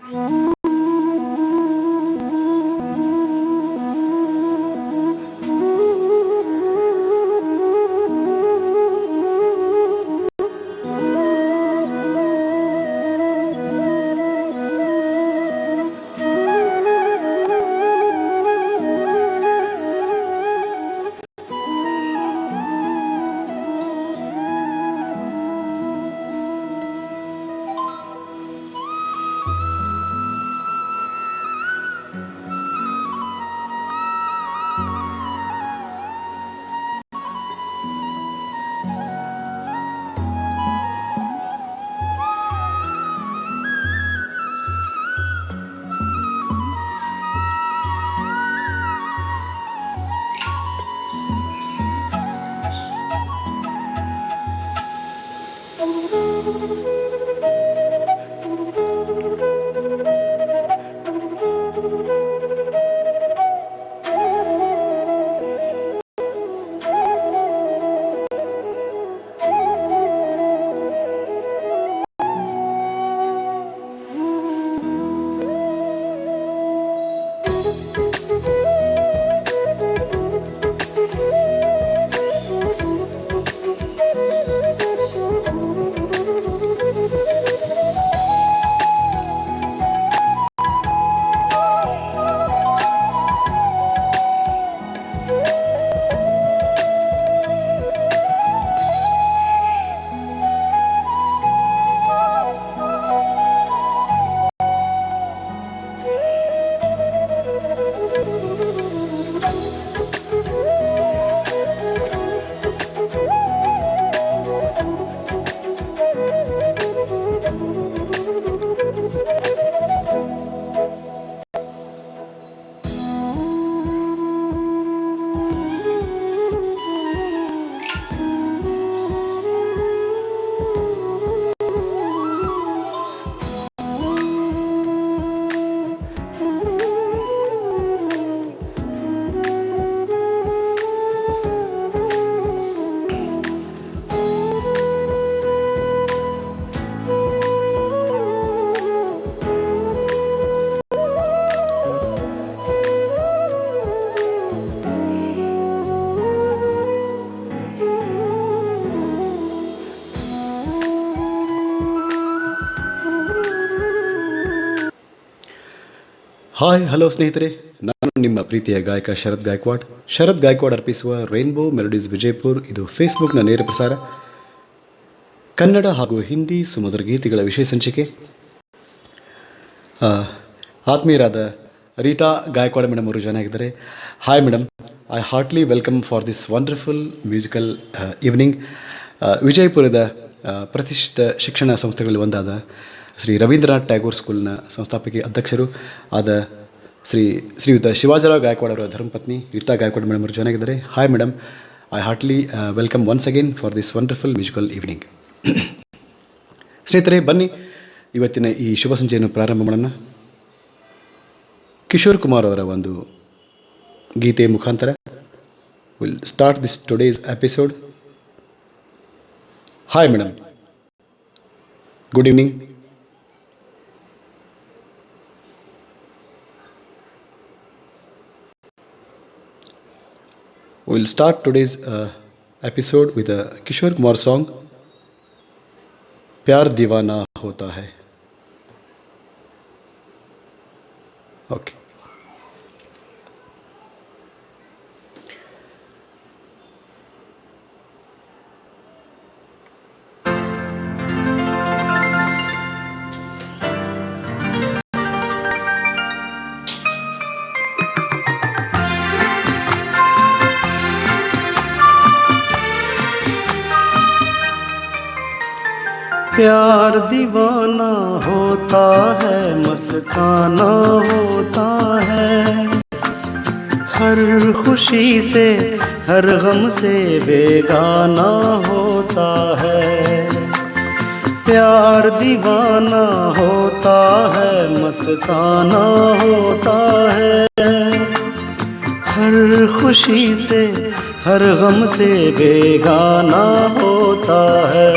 Hi hello ಸ್ನೇಹಿತರೆ, ನಾನು ನಿಮ್ಮ ಪ್ರೀತಿಯ ಗಾಯಕ ಶರತ್ ಗಾಯಕ್ವಾಡ್. ಶರತ್ ಗಾಯಕ್ವಾಡ್ ಅರ್ಪಿಸುವ ರೈನ್ಬೋ ಮೆಲೋಡೀಸ್ ವಿಜಯಪುರ್. ಇದು ಫೇಸ್ಬುಕ್ನ ನೇರ ಪ್ರಸಾರ. ಕನ್ನಡ ಹಾಗೂ ಹಿಂದಿ ಸುಮಧುರ ಗೀತೆಗಳ ವಿಶೇಷ ಸಂಚಿಕೆ. ಆತ್ಮೀಯರಾದ ರೀಟಾ ಗಾಯಕ್ವಾಡ್ ಮೇಡಮ್ ಅವರು ಜಾಯ್ನ್ ಆಗಿದ್ದಾರೆ. Hi madam, I heartly welcome for this wonderful musical evening. ವಿಜಯಪುರದ ಪ್ರತಿಷ್ಠಿತ ಶಿಕ್ಷಣ ಸಂಸ್ಥೆಗಳಲ್ಲಿ ಒಂದಾದ ಶ್ರೀ ರವೀಂದ್ರನಾಥ್ ಟ್ಯಾಗೋರ್ ಸ್ಕೂಲ್ನ ಸಂಸ್ಥಾಪಕಿ ಅಧ್ಯಕ್ಷರು ಆದ ಶ್ರೀಯುತ ಶಿವಾಜಿರಾವ್ ಗಾಯಕ್ವಾಡ್ ಅವರ ಧರ್ಮಪತ್ನಿ ರೀಟಾ ಗಾಯಕ್ವಾಡ್ ಮೇಡಮ್ ಅವರು ಜಾಯ್ನ್ ಆಗಿದ್ದಾರೆ. Hi madam, I heartly welcome once again for this wonderful musical evening. ಸ್ನೇಹಿತರೆ, ಬನ್ನಿ ಇವತ್ತಿನ ಈ ಶುಭ ಸಂಜೆಯನ್ನು ಪ್ರಾರಂಭ ಮಾಡೋಣ. ಕಿಶೋರ್ ಕುಮಾರ್ ಅವರ ಒಂದು ಗೀತೆಯ ಮುಖಾಂತರ will start this today's episode. Hi madam, good evening. We'll start today's episode with a Kishore Kumar song, प्यार दीवाना होता है. Okay. प्यार दीवाना होता है, मस्ताना होता है, हर खुशी से हर गम से बेगाना होता है. प्यार दीवाना होता है, मस्ताना होता है, हर खुशी से हर गम से बेगाना होता है.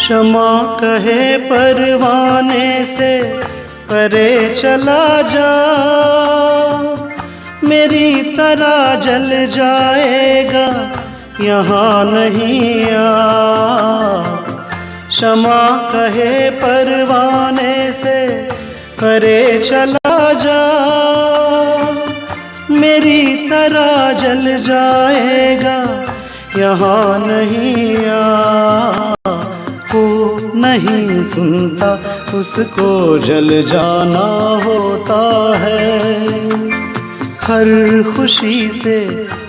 शमा कहे परवाने से परे चला जा, मेरी तरह जल जाएगा यहाँ नहीं आ। शमा कहे परवाने से परे चला जा, मेरी तरह जल जाएगा यहाँ नहीं आ। वो नहीं सुनता उसको जल जाना होता है, हर खुशी से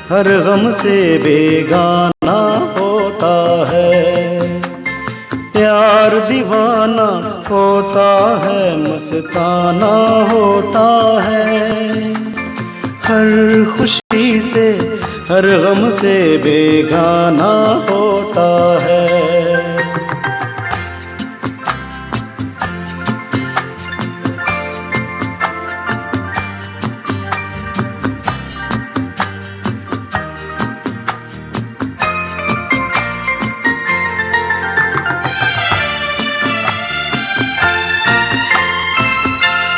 हर गम से बेगाना होता है। प्यार दीवाना होता है, मस्ताना होता है, हर खुशी से हर गम से बेगाना होता है।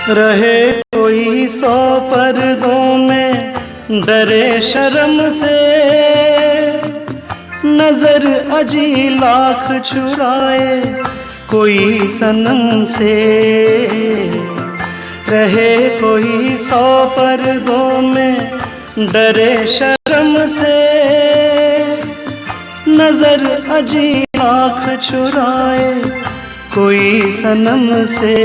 रहे कोई 100 पर्दों में डरे शर्म से, नजर अजी लाख चुराए कोई सनम से। रहे कोई 100 पर्दों में डरे शर्म से, नजर अजी लाख चुराए कोई सनम से।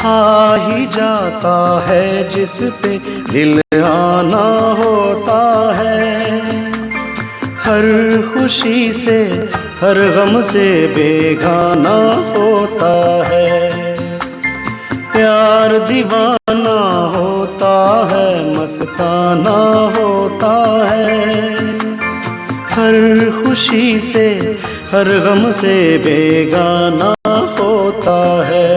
आ ही जाता है जिस पे दिल आना होता है, हर खुशी से हर गम से बेगाना होता है। प्यार दीवाना होता है, मस्ताना होता है, हर खुशी से हर गम से बेगाना होता है।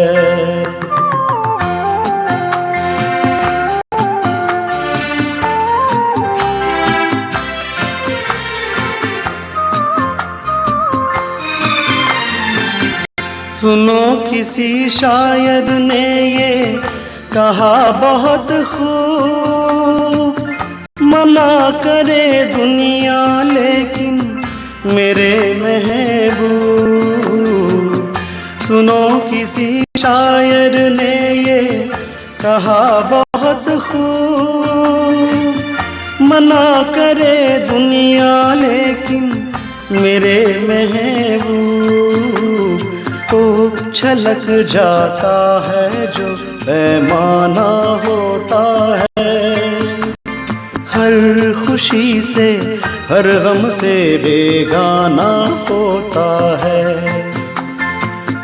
सुनो किसी शायर ने ये कहा बहुत खूब, मना करे दुनिया लेकिन मेरे महबूब। सुनो किसी शायर ने ये कहा बहुत खूब, मना करे दुनिया लेकिन मेरे महबूब। तो छलक जाता है जो पैमाना होता है, हर खुशी से हर गम से बेगाना होता है।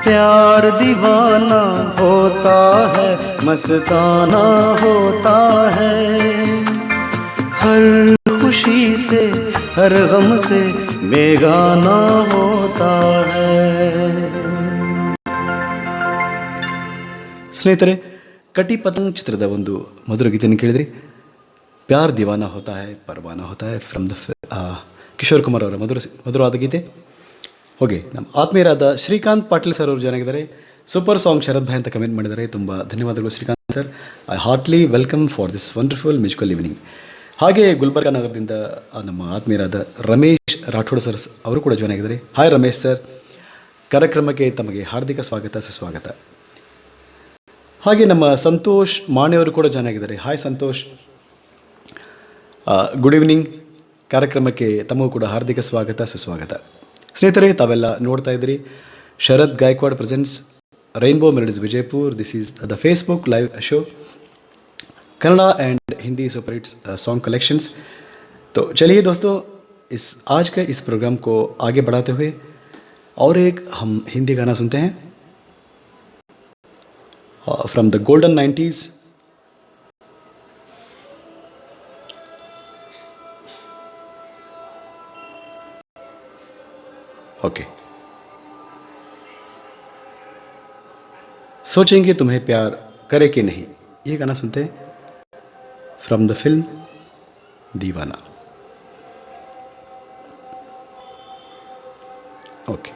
प्यार दीवाना होता है, मस्ताना होता है, हर खुशी से हर गम से बेगाना होता है। ಸ್ನೇಹಿತರೆ, ಕಟಿ ಪತಂಗ್ ಚಿತ್ರದ ಒಂದು ಮಧುರ ಗೀತೆಯನ್ನು ಕೇಳಿದ್ರಿ. ಪ್ಯಾರ್ ದಿವಾನ ಹೋತಾ ಹೈ ಪರ್ವಾನ ಹೋತಾ ಹೈ ಫ್ರಮ್ ದ ಕಿಶೋರ್ ಕುಮಾರ್ ಅವರ ಮಧುರವಾದ ಗೀತೆ. ಹೋಗಿ ನಮ್ಮ ಆತ್ಮೀಯರಾದ ಶ್ರೀಕಾಂತ್ ಪಾಟೀಲ್ ಸರ್ ಅವರು ಚೆನ್ನಾಗಿದ್ದಾರೆ. ಸೂಪರ್ ಸಾಂಗ್ ಶರತ್ ಭಾಯ್ ಅಂತ ಕಮೆಂಟ್ ಮಾಡಿದ್ದಾರೆ. ತುಂಬ ಧನ್ಯವಾದಗಳು Srikanth sir. I heartly welcome for this wonderful musical evening. ಹಾಗೆ ಗುಲ್ಬರ್ಗಾ ನಗರದಿಂದ ನಮ್ಮ ಆತ್ಮೀಯರಾದ ರಮೇಶ್ ರಾಠೋಡ್ ಸರ್ ಅವರು ಕೂಡ ಜಾಯ್ನ್ ಆಗಿದ್ದಾರೆ. ಹಾಯ್ ರಮೇಶ್ ಸರ್, ಕಾರ್ಯಕ್ರಮಕ್ಕೆ ತಮಗೆ ಹಾರ್ದಿಕ ಸ್ವಾಗತ ಸುಸ್ವಾಗತ. ಹಾಗೆ ನಮ್ಮ ಸಂತೋಷ್ ಮಾಣೆಯವರು ಕೂಡ ಜಾಯ್ನ್ ಆಗಿದ್ದಾರೆ. Hi Santosh, good evening. ಕಾರ್ಯಕ್ರಮಕ್ಕೆ ತಮಗೂ ಕೂಡ ಹಾರ್ದಿಕ ಸ್ವಾಗತ ಸುಸ್ವಾಗತ. ಸ್ನೇಹಿತರೆ, ತಾವೆಲ್ಲ ನೋಡ್ತಾ ಇದ್ದೀರಿ Sharath Gaikwad presents rainbow melodies Vijayapur. This is the Facebook live show Kannada and Hindi super hits song collections. तो चलिए दोस्तों, इस आज के इस प्रोग्राम को आगे बढ़ाते हुए और एक हम हिंदी गाना सुनते हैं from the golden 90s. Okay, सोचेंगे तुम्हें प्यार करे कि नहीं, ये गाना सुनते हैं फ्रॉम द फिल्म दीवाना. ओके.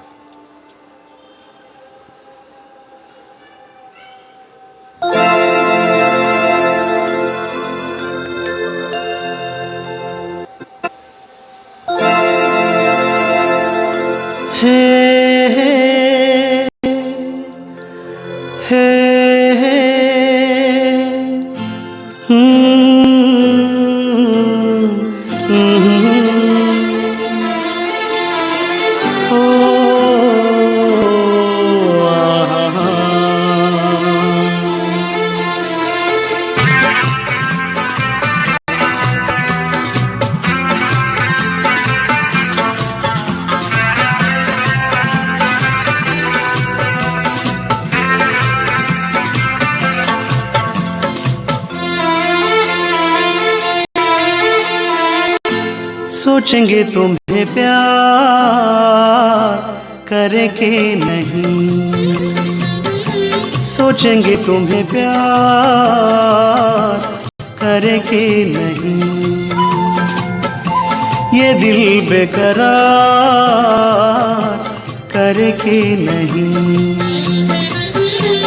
सोचेंगे तुम्हें प्यार करके नहीं, सोचेंगे तुम्हें प्यार करके नहीं। ये दिल बेकरार करके नहीं,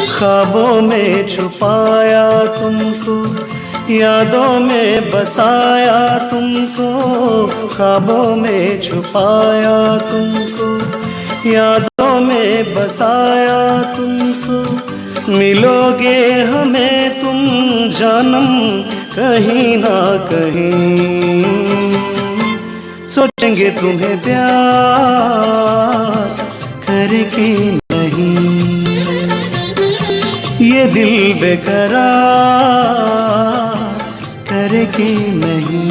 ख्वाबों में छुपाया तुमको, यादों में बसाया तुमको, ख्वाबों में छुपाया तुमको, यादों में बसाया तुमको। मिलोगे हमें तुम जानम कहीं ना कहीं, सोचेंगे तुम्हें प्यार करके नहीं। ये दिल बेकरार करके नहीं।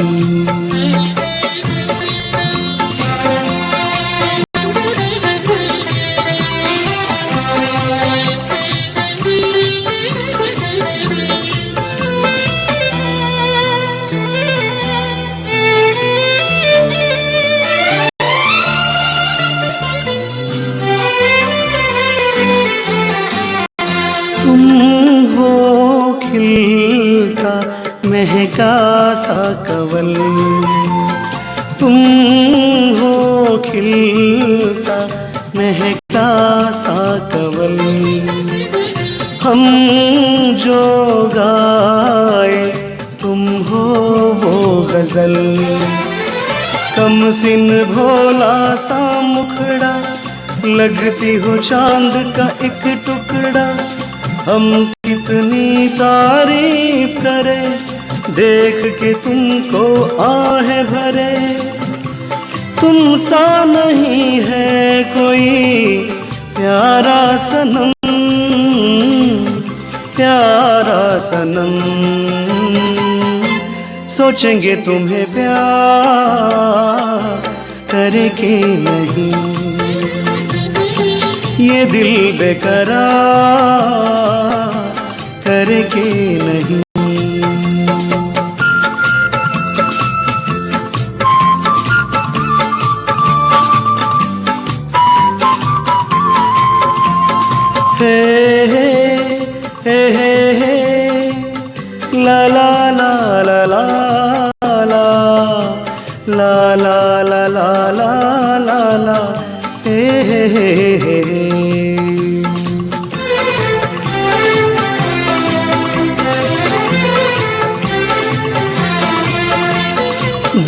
तुम हो खिलता महका सा कवल, तुम हो खिलता महका सा कवल। हम जो गाए तुम हो वो गजल, कम सिन भोला सा मुखड़ा, लगती हो चांद का एक टुकड़ा। हम कितनी तारीफ करें देख के तुमको आहें भरे। तुम सा नहीं है कोई प्यारा सनम, प्यारा सनम। सोचेंगे तुम्हें प्यार करके नहीं। ये दिल बेकरार करके नहीं। हे हे हे हे हे ला ला ला ला ला ला ला ला ला ला ला ला ला हे हे हे हे।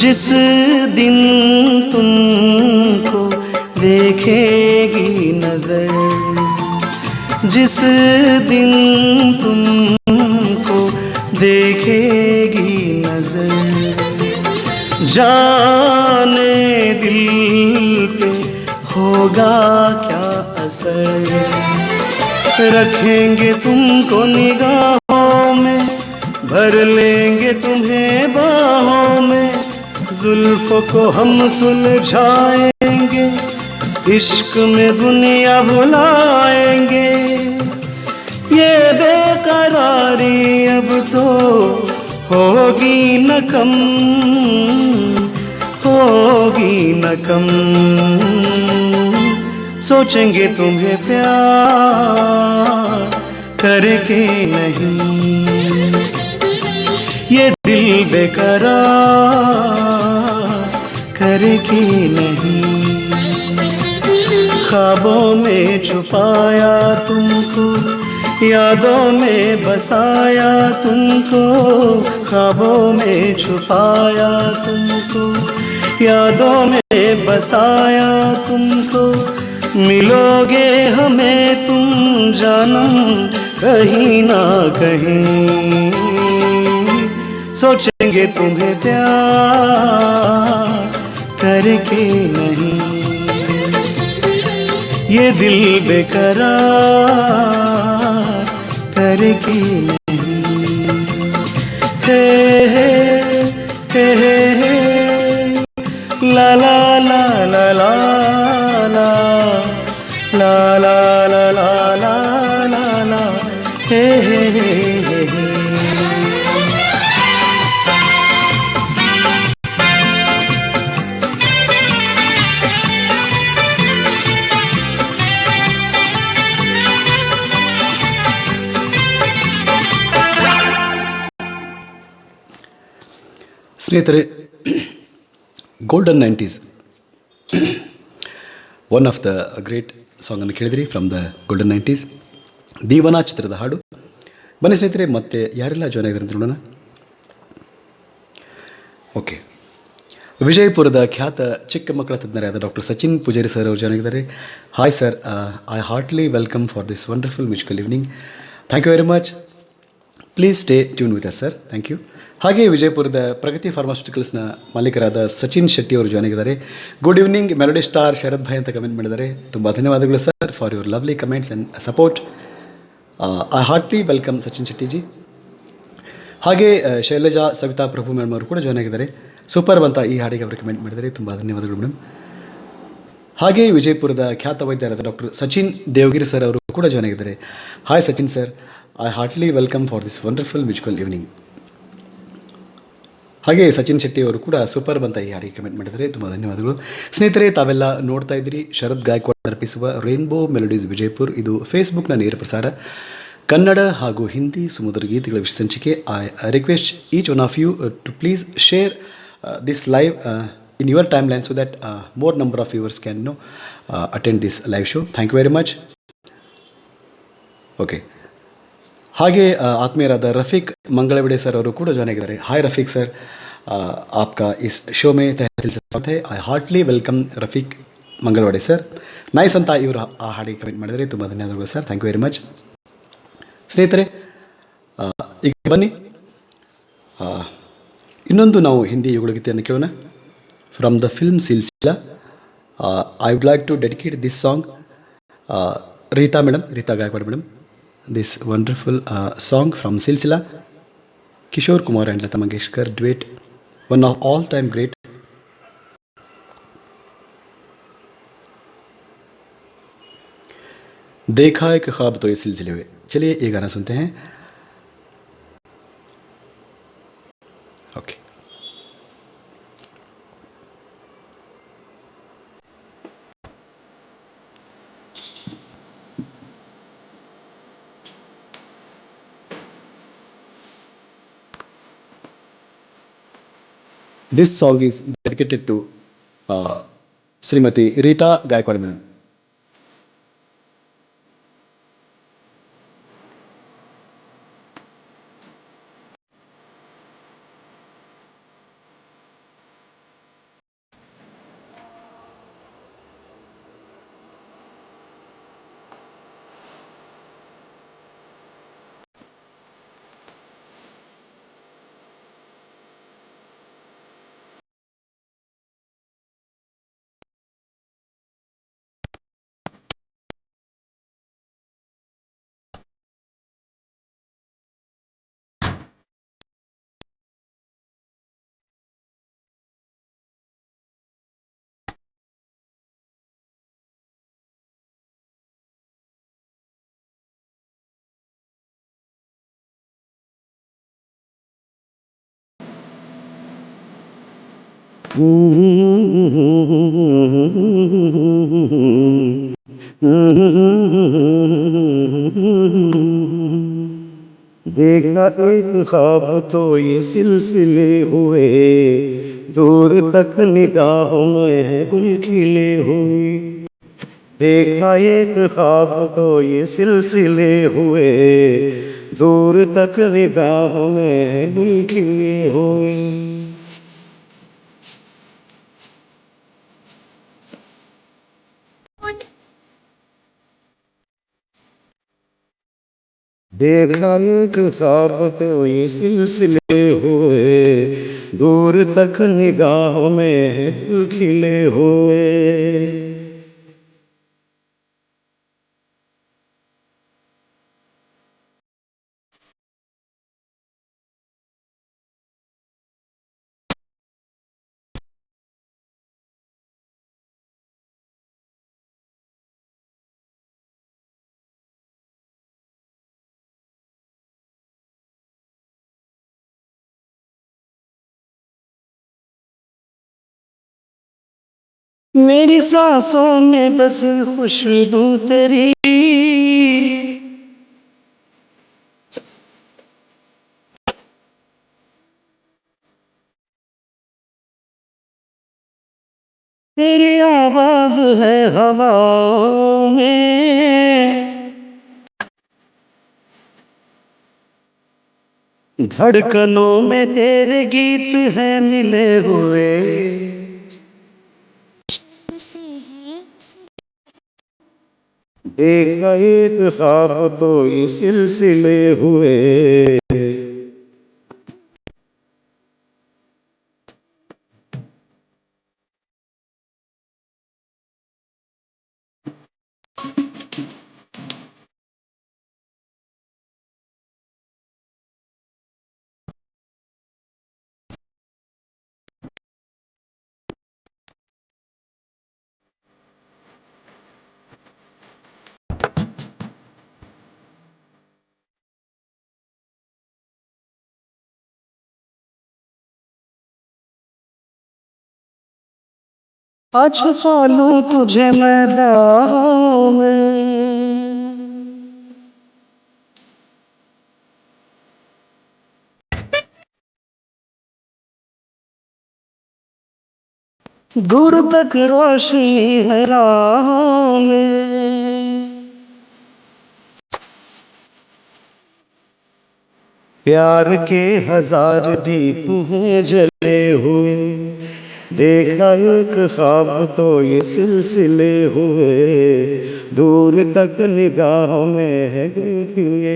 जिस दिन तुमको देखेगी नजर, जिस दिन तुमको देखेगी नजर, जाने दिल पे होगा क्या असर। रखेंगे तुमको निगाहों में, भर लेंगे तुम्हें बाहों में। जुल्फों को हम सुलझाएंगे, इश्क में दुनिया भुलाएंगे। ये बेकरारी अब तो होगी न कम, होगी न कम। सोचेंगे तुम्हें प्यार करके नहीं। ये दिल बेकरार करके नहीं। ख्वाबों में छुपाया तुमको, यादों में बसाया तुमको, ख्वाबों में छुपाया तुमको, यादों में बसाया तुमको। मिलोगे हमें तुम जानम कहीं ना कहीं, सोचेंगे तुम्हें प्यार करके नहीं। ये दिल बेकरार करके नहीं। हे हे हे हे हे ला ला ला ला ला ला ला ला ला ला ला ला ला हे हे हे हे। ಸ್ನೇಹಿತರೆ, golden 90s one of the great ಸಾಂಗನ್ನು ಕೇಳಿದ್ರಿ ಫ್ರಮ್ ದ ಗೋಲ್ಡನ್ 90s, ದೀವನ ಚಿತ್ರದ ಹಾಡು. ಬನ್ನಿ ಸ್ನೇಹಿತರೆ, ಮತ್ತೆ ಯಾರೆಲ್ಲ ಜಾಯ್ನ್ ಆಗಿದ್ದಾರೆ ಅಂತ ನೋಡೋಣ. ಓಕೆ, ವಿಜಯಪುರದ ಖ್ಯಾತ ಚಿಕ್ಕ ಮಕ್ಕಳ ತಜ್ಞರಾದ ಡಾಕ್ಟರ್ ಸಚಿನ್ ಪೂಜಾರಿ ಸರ್ ಅವರು ಜಾಯ್ನ್ ಆಗಿದ್ದಾರೆ. Hi sir, I heartly welcome for this wonderful musical evening. Thank you very much. Please stay tune with us sir. Thank you. ಹಾಗೆ ವಿಜಯಪುರದ ಪ್ರಗತಿ ಫಾರ್ಮಾಸ್ಯೂಟಿಕಲ್ಸ್ನ ಮಾಲೀಕರಾದ ಸಚಿನ್ ಶೆಟ್ಟಿ ಅವರು ಜಾಯ್ನ್ ಆಗಿದ್ದಾರೆ. Good evening melody star Sharad bhai ಅಂತ ಕಮೆಂಟ್ ಮಾಡಿದ್ದಾರೆ. ತುಂಬ ಧನ್ಯವಾದಗಳು sir for your lovely comments and support. I heartly welcome Sachin Shettyji. ಹಾಗೆ ಶೈಲಜಾ ಸವಿತಾ ಪ್ರಭು madam ಅವರು ಕೂಡ ಜಾಯ್ನ್ ಆಗಿದ್ದಾರೆ. ಸೂಪರ್ ಅಂತ ಈ ಹಾಡಿಗೆ ಅವರು ಕಮೆಂಟ್ ಮಾಡಿದ್ದಾರೆ. ತುಂಬ ಧನ್ಯವಾದಗಳು ಮೇಡಮ್. ಹಾಗೆ ವಿಜಯಪುರದ ಖ್ಯಾತ ವೈದ್ಯರಾದ ಡಾಕ್ಟರ್ ಸಚಿನ್ ದೇವಗಿರಿ ಸರ್ ಅವರು ಕೂಡ ಜಾಯ್ನ್ ಆಗಿದ್ದಾರೆ. Hi Sachin sir, I heartly welcome for this wonderful musical evening. ಹಾಗೆ ಸಚಿನ್ ಶೆಟ್ಟಿ ಅವರು ಕೂಡ ಸೂಪರ್ ಅಂತ ಈ ಹಾಡಿಗೆ ಕಮೆಂಟ್ ಮಾಡಿದ್ದಾರೆ. ತುಂಬ ಧನ್ಯವಾದಗಳು ಸ್ನೇಹಿತರೆ. ತಾವೆಲ್ಲ ನೋಡ್ತಾ ಇದ್ದೀರಿ ಶರದ್ ಗಾಯಕ್ವಾಡ್ ಅರ್ಪಿಸುವ ರೈನ್ಬೋ ಮೆಲೋಡೀಸ್ ವಿಜಯಪುರ್. ಇದು ಫೇಸ್ಬುಕ್ನ ನೇರ ಪ್ರಸಾರ. ಕನ್ನಡ ಹಾಗೂ ಹಿಂದಿ ಸುಮಧುರ ಗೀತೆಗಳ ವಿಶೇಷ. I request each one of you to please share this live in your timeline so that more number of viewers can attend this live show. Thank you very much. Okay. ಹಾಗೆ ಆತ್ಮೀಯರಾದ Rafiq ಮಂಗಳವಿಡೆ sir ಅವರು ಕೂಡ join ಆಗಿದ್ದಾರೆ. Hi Rafiq sir, आपका इस show में तहे दिल से स्वागत है. I heartly welcome Rafiq Mangalwade sir. Nice ಅಂತ ಇವರು ಆ ಹಾಡಿಗೆ ಕಮೆಂಟ್ ಮಾಡಿದರೆ ತುಂಬ ಧನ್ಯವಾದಗಳು sir. Thank you very much. ಸ್ನೇಹಿತರೆ, ಈಗ ಬನ್ನಿ ಇನ್ನೊಂದು ನಾವು ಹಿಂದಿ ಯುಗಳ ಗೀತೆಯನ್ನು ಕೇಳೋಣ. From the film Silsila, I would like to dedicate this song Rita Gaikwad madam, this wonderful song from Silsila. Kishore Kumar and Lata Mangeshkar duet, one of all time great. देखा एक ख्वाब तो ये सिलसिले हुए. चलिए ये गाना सुनते हैं. Okay. This song is dedicated to Srimati Rita Gaikwad madam. देखा एक ख्वाब तो ये सिलसिले हुए, दूर तक निगाहों में गुल खिले हुए. देखा एक ख्वाब तो ये सिलसिले हुए, दूर तक निगाहों में गुल खिले हुए. देखा एक ख्वाब तो ये सिलसिले हुए, दूर तक निगाहों में खिले हुए. मेरी सांसों में बस खुशबू तेरी, तेरी आवाज है हवाओं में, धड़कनों में तेरे गीत हैं मिले हुए, एक न एक ख्वाब तो ये सिलसिले हुए। आज पालूं तुझे मैं बाहों में, दूर तक रोशनी है राहों में, प्यार के हजार दीप हैं जले हुए, देखा एक ख्वाब तो ये सिलसिले हुए, दूर तक निगाहों में है ये।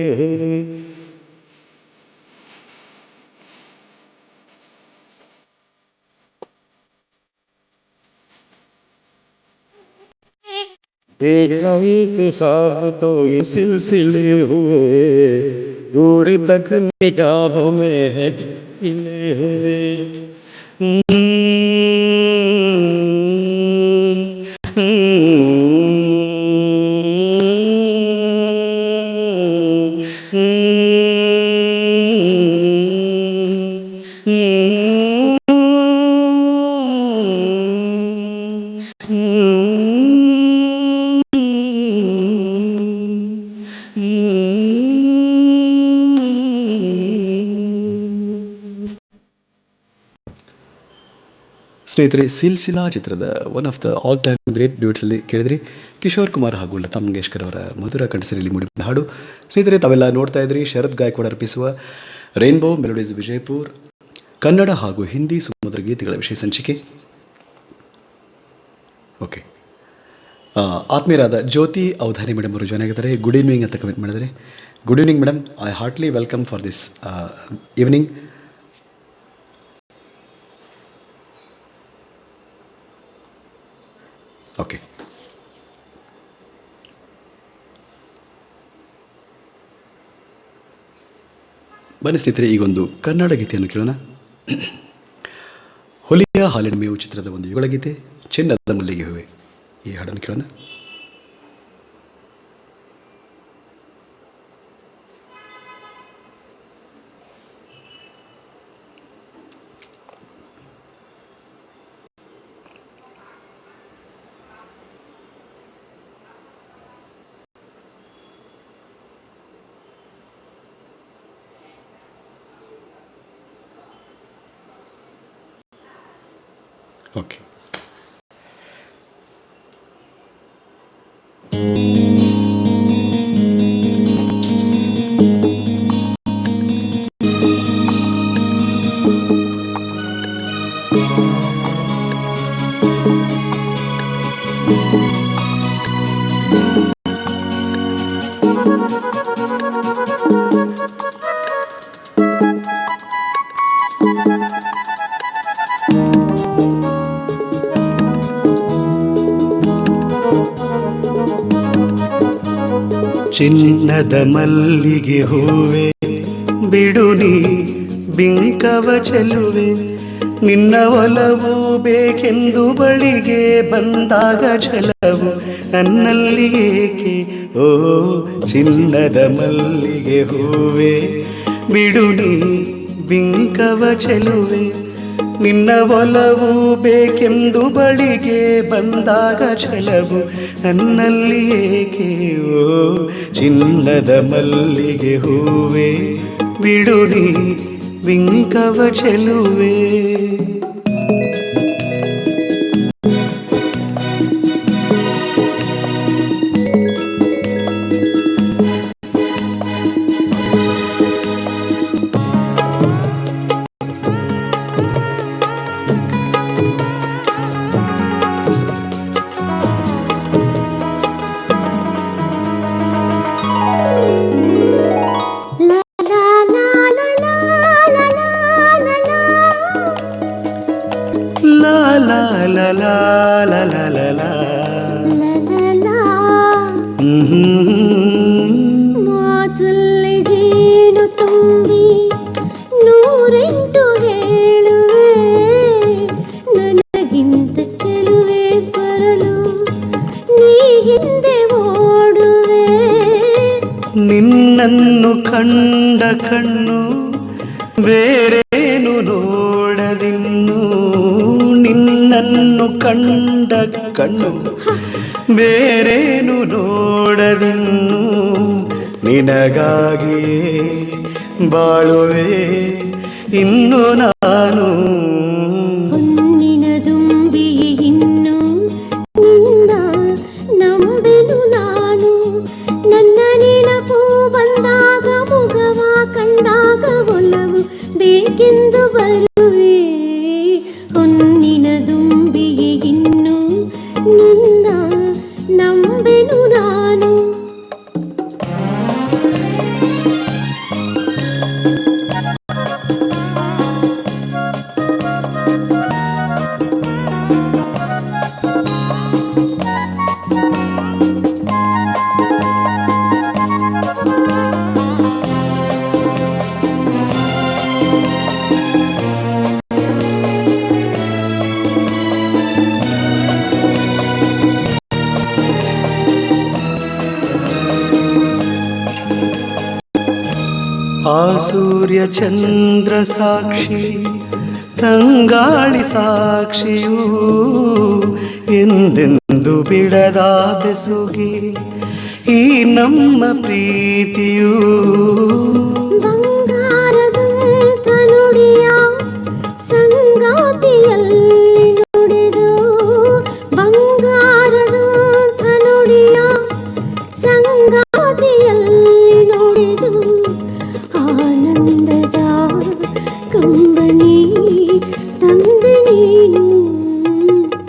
देखा एक ख्वाब तो ये सिलसिले हुए, दूर तक निगाहों में है खिले हुए। ಸ್ನೇಹಿತರೆ, ಸಿಲ್ಸಿಲಾ ಚಿತ್ರದ one of the all time great ಡ್ಯೂಟ್ಸಲ್ಲಿ ಕೇಳಿದ್ರಿ ಕಿಶೋರ್ ಕುಮಾರ್ ಹಾಗೂ ಲತಾ ಮಂಗೇಶ್ಕರ್ ಅವರ ಮಧುರ ಕಂಠಸಿರಿಯಲ್ಲಿ ಮೂಡಿದ ಹಾಡು. ಸ್ನೇಹಿತರೆ, ತಾವೆಲ್ಲ ನೋಡ್ತಾ ಇದ್ರಿ ಶರತ್ ಗಾಯಕ್ವಾಡ್ ಅರ್ಪಿಸುವ ರೈನ್ಬೋ ಮೆಲೋಡೀಸ್ ವಿಜಯಪುರ್ ಕನ್ನಡ ಹಾಗೂ ಹಿಂದಿ ಸುಮಧುರ ಗೀತೆಗಳ ವಿಷಯ ಸಂಚಿಕೆ. ಓಕೆ, ಆತ್ಮೀಯರಾದ ಜ್ಯೋತಿ ಅವಧಾನಿ ಮೇಡಮ್ ಅವರು ಜಾಯ್ನ್ ಆಗಿದ್ದಾರೆ. ಗುಡ್ ಈವ್ನಿಂಗ್ ಅಂತ ಕಮೆಂಟ್ ಮಾಡಿದರೆ. Good evening madam, I heartly welcome for this evening. Okay, ಬನ್ನಿ ಸ್ನೇಹಿತರೆ, ಈಗೊಂದು ಕನ್ನಡ ಗೀತೆಯನ್ನು ಕೇಳೋಣ. ಹೊಲಿಯ ಹಾಲಿನ ಮೇವು ಚಿತ್ರದ ಒಂದು ಯುಗಳ ಗೀತೆ ಚಿನ್ನದ ಮಲ್ಲಿಗೆ ಹೂವೆ, ಈ ಹಾಡನ್ನು ಕೇಳೋಣ. ಓಕೆ, ಚಿನ್ನದ ಮಲ್ಲಿಗೆ ಹೂವೆ ಬಿಡು ನೀ ಬಿಂಕವ ಚೆಲುವೆ, ನಿನ್ನ ಒಲವು ಬೇಕೆಂದು ಬಳಿಗೆ ಬಂದಾಗ ಛಲವು ನನ್ನಲ್ಲಿ ಏಕೆ. ಓ ಚಿನ್ನದ ಮಲ್ಲಿಗೆ ಹೂವೆ ಬಿಡು ನೀ ಬಿಂಕವ ಚೆಲುವೆ, ನಿನ್ನ ಒಲವು ಬೇಕೆಂದು ಬಳಿಗೆ ಬಂದಾಗ ಛಲವು ನನ್ನಲ್ಲಿ ಏಕೆ. ಓ ಚಿನ್ನದ ಮಲ್ಲಿಗೆ ಹೂವೆ ಬಿಡು ನೀ ಬಿಂಕವ ಚೆಲುವೆ. ನಿನ್ನನ್ನು ಕಂಡ ಕಣ್ಣು ಬೇರೇನು ನೋಡದಿನ್ನು, ನಿನ್ನನ್ನು ಕಂಡ ಕಣ್ಣು ಬೇರೇನು ನೋಡದಿನ್ನು, ನಿನಗಾಗಿಯೇ ಬಾಳುವೆ ಇನ್ನು ನಾನು. ಹೊನ್ನಿನ ದುಂಬಿ ಇನ್ನು ನಿನ್ನ ನಂಬೆನು ನಾನು, ನನ್ನ ನೆನಪು ಬಂದಾಗ ಮುಗವ ಕಂಡಾಗ ಒಲವು ಬೇಕೆಂದು ಬರುವೆ. ಹೊನ್ನಿನ ದುಂಬಿ ಇನ್ನು ನಿನ್ನ ನಂಬೆನು ನಾನು. ಆ ಸೂರ್ಯ ಚಂದ್ರ ಸಾಕ್ಷಿ ತಂಗಾಳಿ ಸಾಕ್ಷಿಯೂ ಎಂದೆಂದು ಬಿಡದ ಬೆಸುಗೆ ಈ ನಮ್ಮ ಪ್ರೀತಿಯೂ. ಬಂಗಾರದಂತ ನುಡಿಯ ಸಂಗಾತಿಯಲ್ಲಿ ನುಡಿದು, ಬಂಗಾರದಂತ ನುಡಿಯ ಸಂಗಾತಿಯಲ್ಲಿ ನುಡಿದು, ಆನಂದದ ಕಂಬನಿ ತಂದೆ ನೀನು.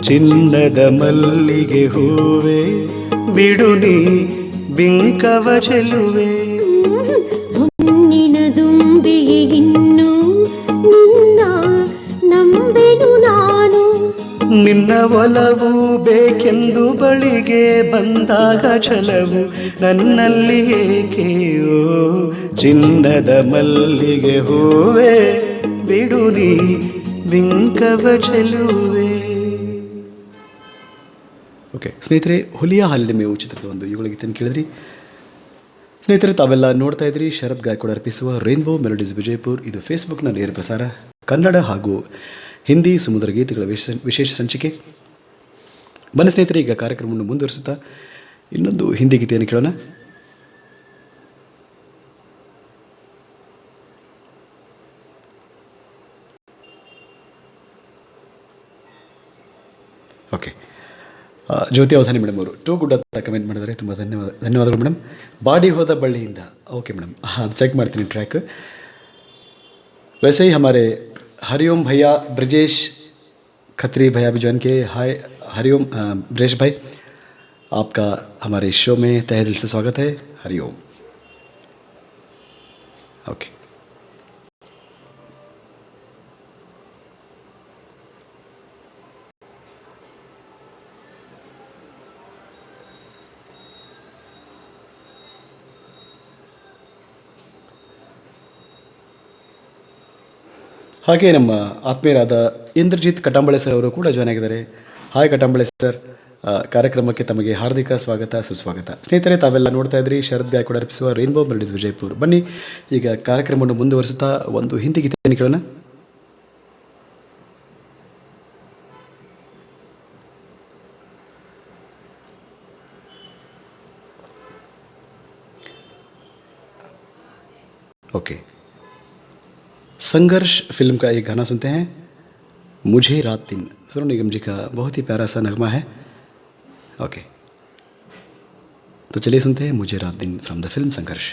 ಚಿನ್ನದ ಮಲ್ಲಿಗೆ ಹೂವೆ ಬಿಡು ನೀ ಬಿಂಕವ ಚೆಲುವೆ. ಹೊನ್ನಿನ ದುಂಬಿ ಇನ್ನು ನಿನ್ನ ನಂಬೆನು ನಾನು, ನಿನ್ನ ಒಲವು ಬೇಕೆಂದು ಬಳಿಗೆ ಬಂದಾಗ ಛಲವು ನನ್ನಲ್ಲಿ ಏಕೆಯೋ. ಚಿನ್ನದ ಮಲ್ಲಿಗೆ ಹೂವೆ ಬಿಡು ನೀ ಬಿಂಕವ ಚೆಲುವೆ. ಓಕೆ ಸ್ನೇಹಿತರೆ, ಹುಲಿಯ ಹಾಲಿನ ಮೇವು ಚಿತ್ರದ ಒಂದು ಯುಗಳ ಗೀತೆಯನ್ನು ಕೇಳಿದ್ರಿ. ಸ್ನೇಹಿತರೆ, ತಾವೆಲ್ಲ ನೋಡ್ತಾ ಇದ್ರಿ ಶರತ್ ಗಾಯಕ್ವಾಡ್ ಅರ್ಪಿಸುವ ರೈನ್ಬೋ ಮೆಲೋಡೀಸ್ ವಿಜಯಪುರ್. ಇದು ಫೇಸ್ಬುಕ್ನ ನೇರ ಪ್ರಸಾರ, ಕನ್ನಡ ಹಾಗೂ ಹಿಂದಿ ಸುಮಧುರ ಗೀತೆಗಳ ವಿಶೇಷ ಸಂಚಿಕೆ. ಬನ್ನಿ ಸ್ನೇಹಿತರೆ, ಈಗ ಕಾರ್ಯಕ್ರಮವನ್ನು ಮುಂದುವರಿಸುತ್ತಾ ಇನ್ನೊಂದು ಹಿಂದಿ ಗೀತೆಯನ್ನು ಕೇಳೋಣ. ಓಕೆ, ಜ್ಯೋತಿ ಅವಧಾನಿ ಮೇಡಮ್ ಅವರು ಟೂ ಗುಡ್ ಅಂತ ಕಮೆಂಟ್ ಮಾಡಿದ್ದಾರೆ. ತುಂಬ ಧನ್ಯವಾದಗಳು ಮೇಡಮ್. ಬಾಡಿ ಹೋದ ಬಳ್ಳಿಯಿಂದ. ಓಕೆ ಮೇಡಮ್, ಅದು ಚೆಕ್ ಮಾಡ್ತೀನಿ ಟ್ರ್ಯಾಕ್. वैसे ही हमारे हरिओम भैया ब्रजेश खत्री भैया भी ज्वाइन किए. हाय हरिओम ब्रजेश भाई, आपका हमारे शो में तहे दिल से स्वागत है. हरिओम. ओके, ಹಾಗೆ ನಮ್ಮ ಆತ್ಮೀಯರಾದ ಇಂದ್ರಜಿತ್ ಕಟಾಂಬಳೆ ಸರ್ ಅವರು ಕೂಡ ಜಾಯ್ನ್ ಆಗಿದ್ದಾರೆ. ಹಾಯ್ ಕಟಾಂಬಳೆ ಸರ್, ಕಾರ್ಯಕ್ರಮಕ್ಕೆ ತಮಗೆ ಹಾರ್ದಿಕ ಸ್ವಾಗತ ಸುಸ್ವಾಗತ. ಸ್ನೇಹಿತರೆ, ತಾವೆಲ್ಲ ನೋಡ್ತಾ ಇದ್ರಿ ಶರತ್ ಗಾಯಕ್ವಾಡ್ ಅರ್ಪಿಸುವ ರೈನ್ಬೋ ಮೆಲೋಡೀಸ್ ವಿಜಯಪುರ್. ಬನ್ನಿ ಈಗ ಕಾರ್ಯಕ್ರಮವನ್ನು ಮುಂದುವರಿಸುತ್ತಾ ಒಂದು ಹಿಂದಿ ಗೀತೆಯನ್ನು ಕೇಳೋಣ. ओके, संघर्ष फिल्म का एक गाना सुनते हैं, मुझे रात दिन. सोनू निगम जी का बहुत ही प्यारा सा नगमा है. ओके, तो चलिए सुनते हैं मुझे रात दिन फ्रॉम द फिल्म संघर्ष.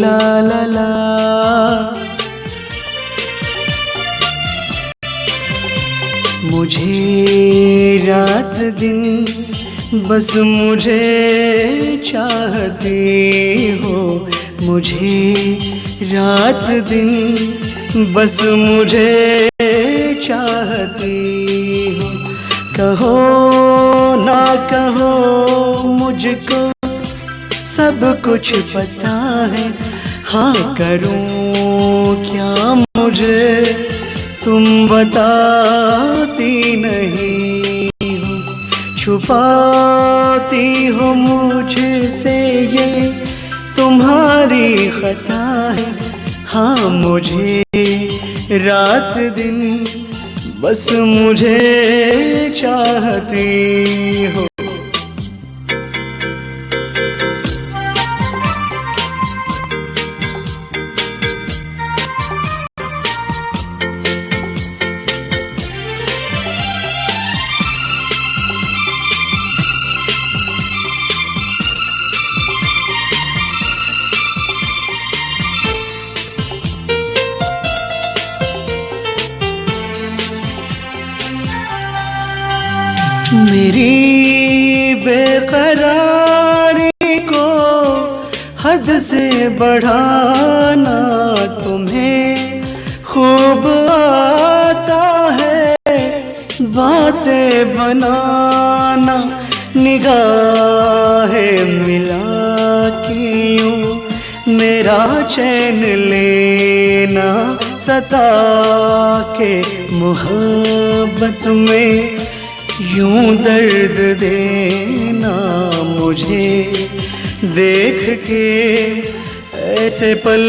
ला ला ला मुझे रात दिन बस मुझे चाहती हो, मुझे रात दिन बस मुझे चाहती हो। कहो ना कहो मुझको सब कुछ पता है, हाँ करूं क्या मुझे तुम बताती नहीं हो। छुपाती हो मुझसे ये तुम्हारी खता है, हाँ मुझे रात दिन बस मुझे चाहती हो। मेरी बेकरारी को हद से बढ़ाना तुम्हें खूब आता है, बातें बनाना निगाहें मिला के यूं मेरा चैन लेना सता के मोहब्बत में यूं दर्द देना मुझे देख के ऐसे पल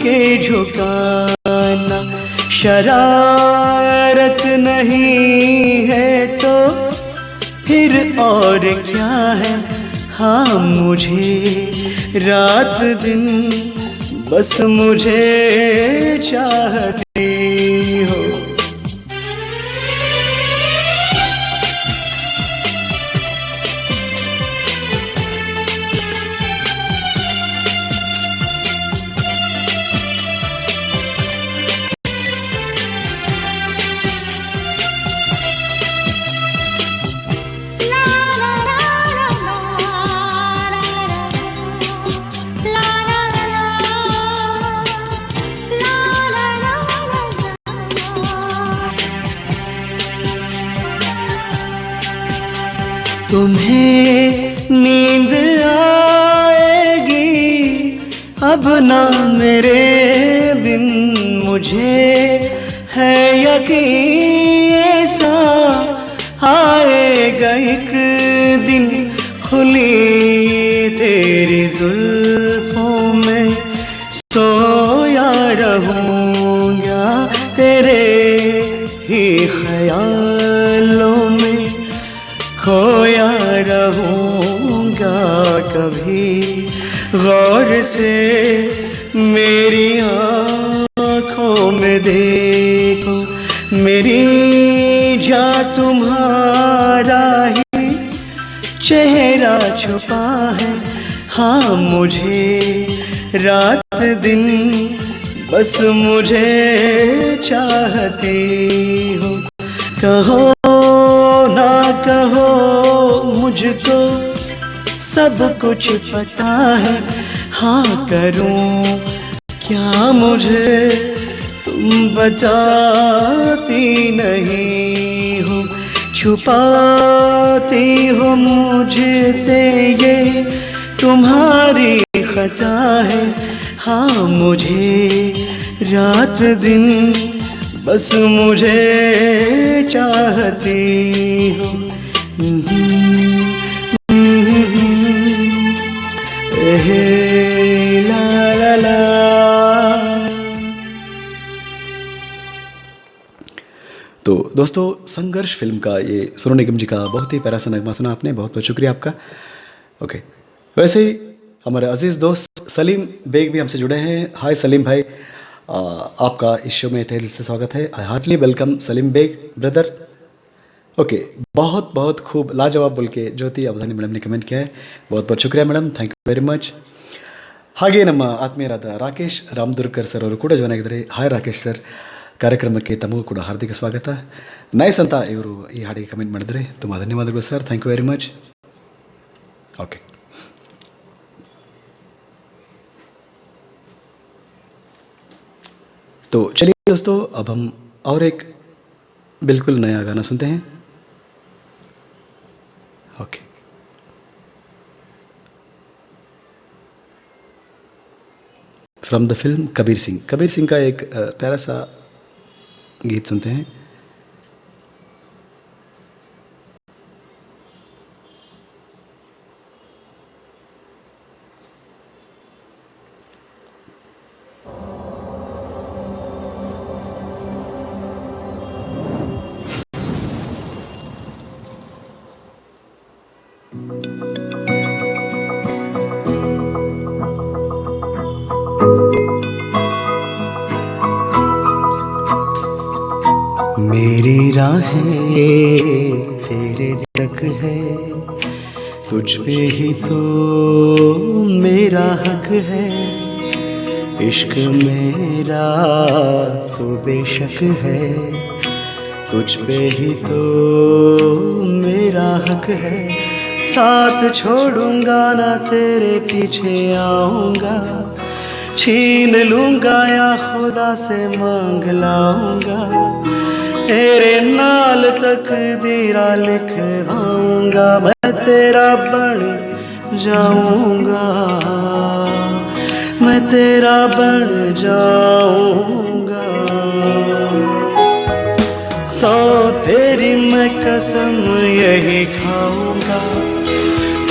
के झुकाना। शरारत नहीं है तो फिर और क्या है, हाँ मुझे रात दिन बस मुझे चाहती हो। तुम्हें नींद आएगी अब ना मेरे बिन, मुझे है यकीन ऐसा आएगा एक दिन। खुली तेरी जुल्फों में सोया रहूँगा, तेरे ही ख्यालों में खोया रहूँगा। कभी गौर से मेरी आँखों में देखो, मेरी जा तुम्हारा ही चेहरा छुपा है, हाँ मुझे रात दिन बस मुझे चाहती हो। कहो ना कहो मुझको सब कुछ पता है, हाँ करूं क्या मुझे तुम बताती नहीं हो। छुपाती हो मुझसे ये तुम्हारी खता है, हाँ मुझे रात दिन बस मुझे चाहती हो। ला ला ला। तो दोस्तों, संघर्ष फिल्म का ये सोनू निगम जी का बहुत ही प्यारा सा नगमा सुना आपने, बहुत बहुत शुक्रिया आपका। ओके, वैसे ही हमारे अजीज़ दोस्त सलीम बेग भी हमसे जुड़े हैं। हाय सलीम भाई, आपका इस शो में तहे दिल से स्वागत है। I heartly welcome Salim Baig brother. Okay, बहुत बहुत खूब लाजवाब बोल के ज्योति अवधानी ಮೇಡಮ್ ने कमेंट किया है, बहुत बहुत शुक्रिया madam, thank you very much. ಹಾಗೆ ನಮ್ಮ ಆತ್ಮೀಯರಾದ ರಾಕೇಶ್ ರಾಮದುರ್ಗರ್ ಸರ್ ಅವರು ಕೂಡ ಜಾಯ್ನ್ ಆಗಿದ್ದಾರೆ। ಹಾಯ್ ರಾಕೇಶ್ ಸರ್, ಕಾರ್ಯಕ್ರಮಕ್ಕೆ ತಮಗೂ ಕೂಡ ಹಾರ್ದಿಕ ಸ್ವಾಗತ. ನೈಸ್ ಅಂತ ಇವರು ಈ ಹಾಡಿಗೆ ಕಮೆಂಟ್ ಮಾಡಿದರೆ ತುಂಬ ಧನ್ಯವಾದಗಳು sir. Thank you very much. Okay, तो चलिए दोस्तों, अब हम और एक बिल्कुल नया गाना सुनते हैं. Okay, from the film Kabir Singh. Kabir Singh का एक प्यारा सा गीत सुनते हैं. मेरी राहें तेरे तक है, तुझ पे ही तो मेरा हक है. इश्क मेरा तो बेशक है, तुझ पे ही तो मेरा हक है. साथ छोड़ूंगा ना तेरे पीछे आऊंगा, छीन लूंगा या खुदा से मांग लाऊंगा. तेरे नाल तकदीरा लिखवाऊंगा, मैं तेरा बन जाऊंगा, मैं तेरा बन जाऊंगा. सौ तेरी मैं कसम यही खाऊंगा,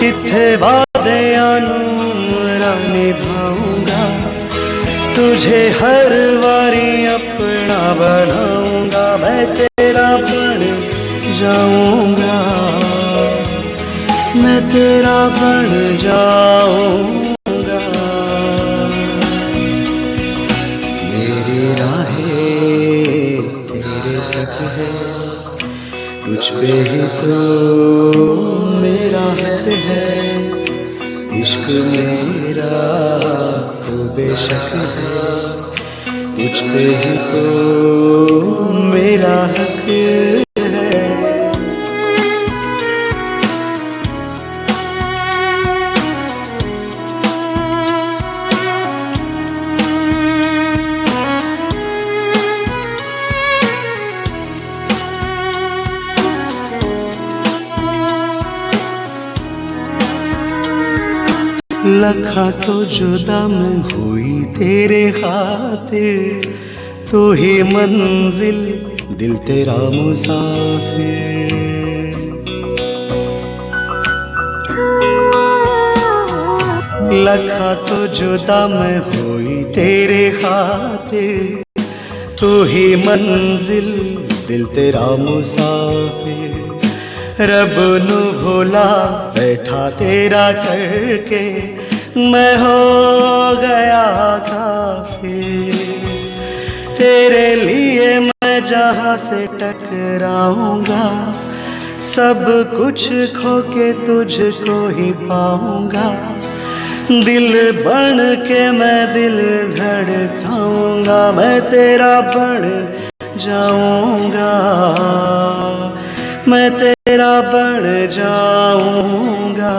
किथे वादे आनूमरा निभाऊंगा. तुझे हर वारी अपना बनाऊंगा, मैं तेरा बन जाऊंगा, मैं तेरा बन जाऊंगा. मेरी राहें तेरे तक है, तुझ पे ही तो मेरा हक है. इश्क मेरा तो बेशक है, तुझ पे ही तो मेरा हक है. लखा तो जुदा मैं हुई तेरे खातिर, तो ही मंजिल दिल तेरा मुसाफिर. लखा तो जुदा मैं हुई तेरे खातिर, तो ही मंजिल दिल तेरा मुसाफिर. रब नु भोला बैठा तेरा करके, मैं हो गया काफिर. तेरे लिए मैं जहाँ से टकराऊंगा, सब कुछ खो के तुझको ही पाऊंगा. दिल बन के मैं दिल धड़काऊंगा, मैं तेरा बन जाऊंगा, मैं तेरा बन जाऊंगा.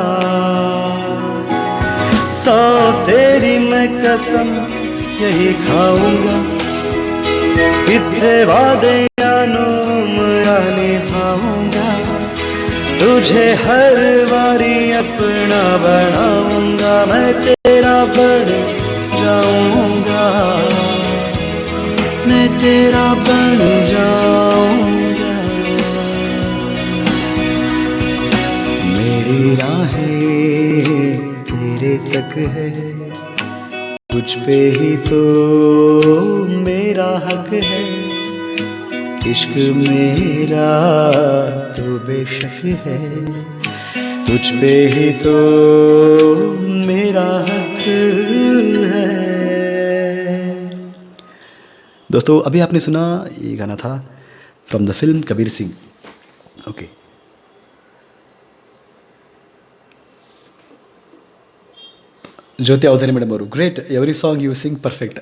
सौ तेरी मैं कसम यही खाऊंगा, कितने वादे आनूमरा निभाऊंगा. तुझे हर वारी अपना बनाऊंगा, मैं तेरा बन जाऊंगा, मैं तेरा बन जाऊंगा. मेरी राहें तेरे तक है, तुझ पे ही तो मेरा हक है. इश्क मेरा तो बेशक है, तुझ पे ही तो मेरा हक है. दोस्तों, अभी आपने सुना ये गाना था from the film Kabir Singh. Okay, Jyothi Avadhani madam ಅವರು great every song you sing perfect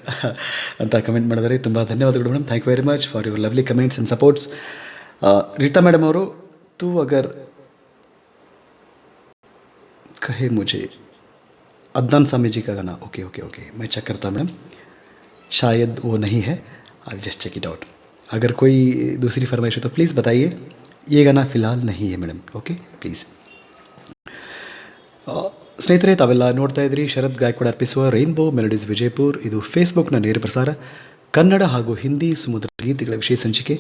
ಅಂತ ಕಮೆಂಟ್ ಮಾಡಿದರೆ ತುಂಬ ಧನ್ಯವಾದಗಳು madam. Thank you very much for your lovely comments and supports. Rita madam ಅವರು ತೂ ಅಗರ್ ಕಹೆ ಮುझे अदनान सामी जी का गाना. ओके ओके ओके मैं चेक करता हूँ मैडम, शायद वो नहीं है, I just check it out. अगर कोई दूसरी फरमाइश हो तो प्लीज़ बताइए. ये गाना फ़िलहाल नहीं है ಮೇಡಮ್. Okay please. ಸ್ನೇಹಿತರೆ, ತಾವೆಲ್ಲ ನೋಡ್ತಾ ಇದ್ರಿ ಶರತ್ ಗಾಯಕ್ವಾಡ್ ಅರ್ಪಿಸುವ ರೈನ್ಬೋ ಮೆಲೋಡೀಸ್ ವಿಜಯಪುರ್. ಇದು ಫೇಸ್ಬುಕ್ನ ನೇರ ಪ್ರಸಾರ, ಕನ್ನಡ ಹಾಗೂ ಹಿಂದಿ ಸುಮಧುರ ಗೀತೆಗಳ ವಿಶೇಷ ಸಂಚಿಕೆ.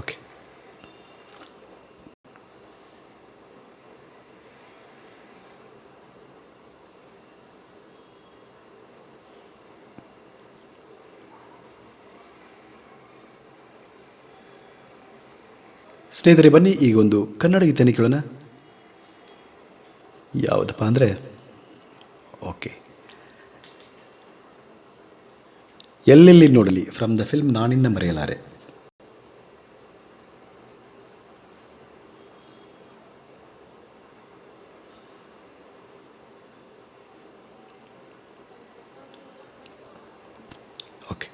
ಓಕೆ, ಸ್ನೇಹಿತರೆ ಬನ್ನಿ ಈಗ ಒಂದು ಕನ್ನಡ ಗೀತೆಯನ್ನು ಕೇಳೋಣ. ಯಾವುದಪ್ಪ ಅಂದರೆ ಓಕೆ, ಎಲ್ಲೆಲ್ಲಿ ನೋಡಲಿ ಫ್ರಮ್ ದ ಫಿಲ್ಮ್ ನಾನಿನ್ನ ಮರೆಯಲಾರೆ. ಓಕೆ,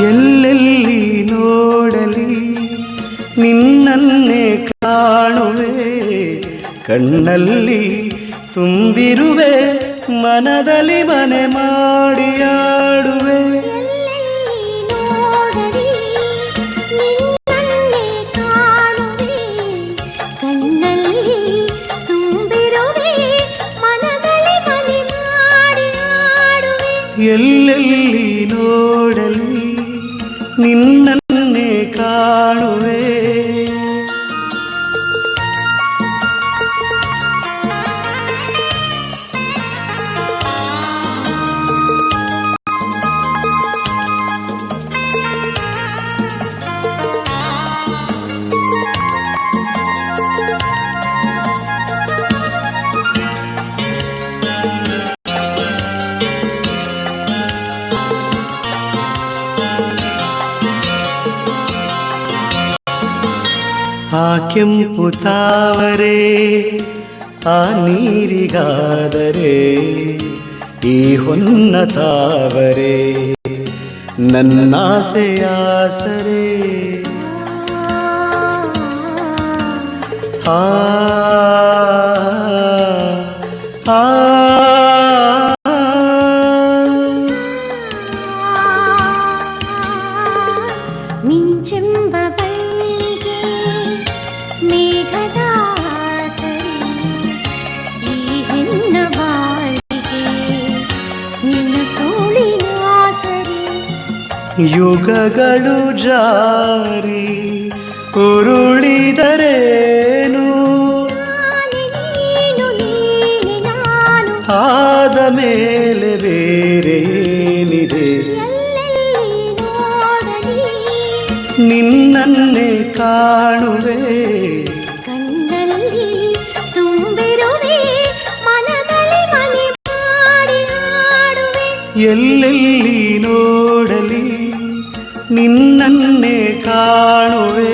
ಎಲ್ಲೆಲ್ಲಿ ನೋಡಲಿ ನಿನ್ನನ್ನೇ ಕಾಣುವೆ, ಕಣ್ಣಲ್ಲಿ ತುಂಬಿರುವೆ, ಮನದಲ್ಲಿ ಮನೆ ಮಾಡಿ ಆಡುವೆ. ಎಲ್ಲೆಲ್ಲಿ ನೋಡಲಿ ನಿನ್ನನ್ನೇ ಕಾಣುವೆ. ಆ ಕೆಂಪು ತಾವರೆ ಆ ನೀರಿಗಾದರೆ, ಈ ಹೊನ್ನ ತಾವರೆ ನನ್ನಾಸೆಯಾಸರೆ. ಆ ಆ ಮಿಂಚೆಂಬ ಯುಗಗಳು ಜಾರಿ ಉರುಳಿದರೇನು, ಆದ ಮೇಲೆ ಬೇರೆ ಏನಿದೆ. ನಿನ್ನನ್ನೇ ಕಾಣುವೆ, ಕಣ್ಣಲ್ಲಿ ತುಂಬಿರುವೆ, ಮನದಲ್ಲಿ ಮನೆ ಮಾಡಿ ಆಡುವೆ. ಎಲ್ಲೆಲ್ಲಿ ನೋಡಲಿ ನಿನ್ನನ್ನೇ ಕಾಣುವೆ.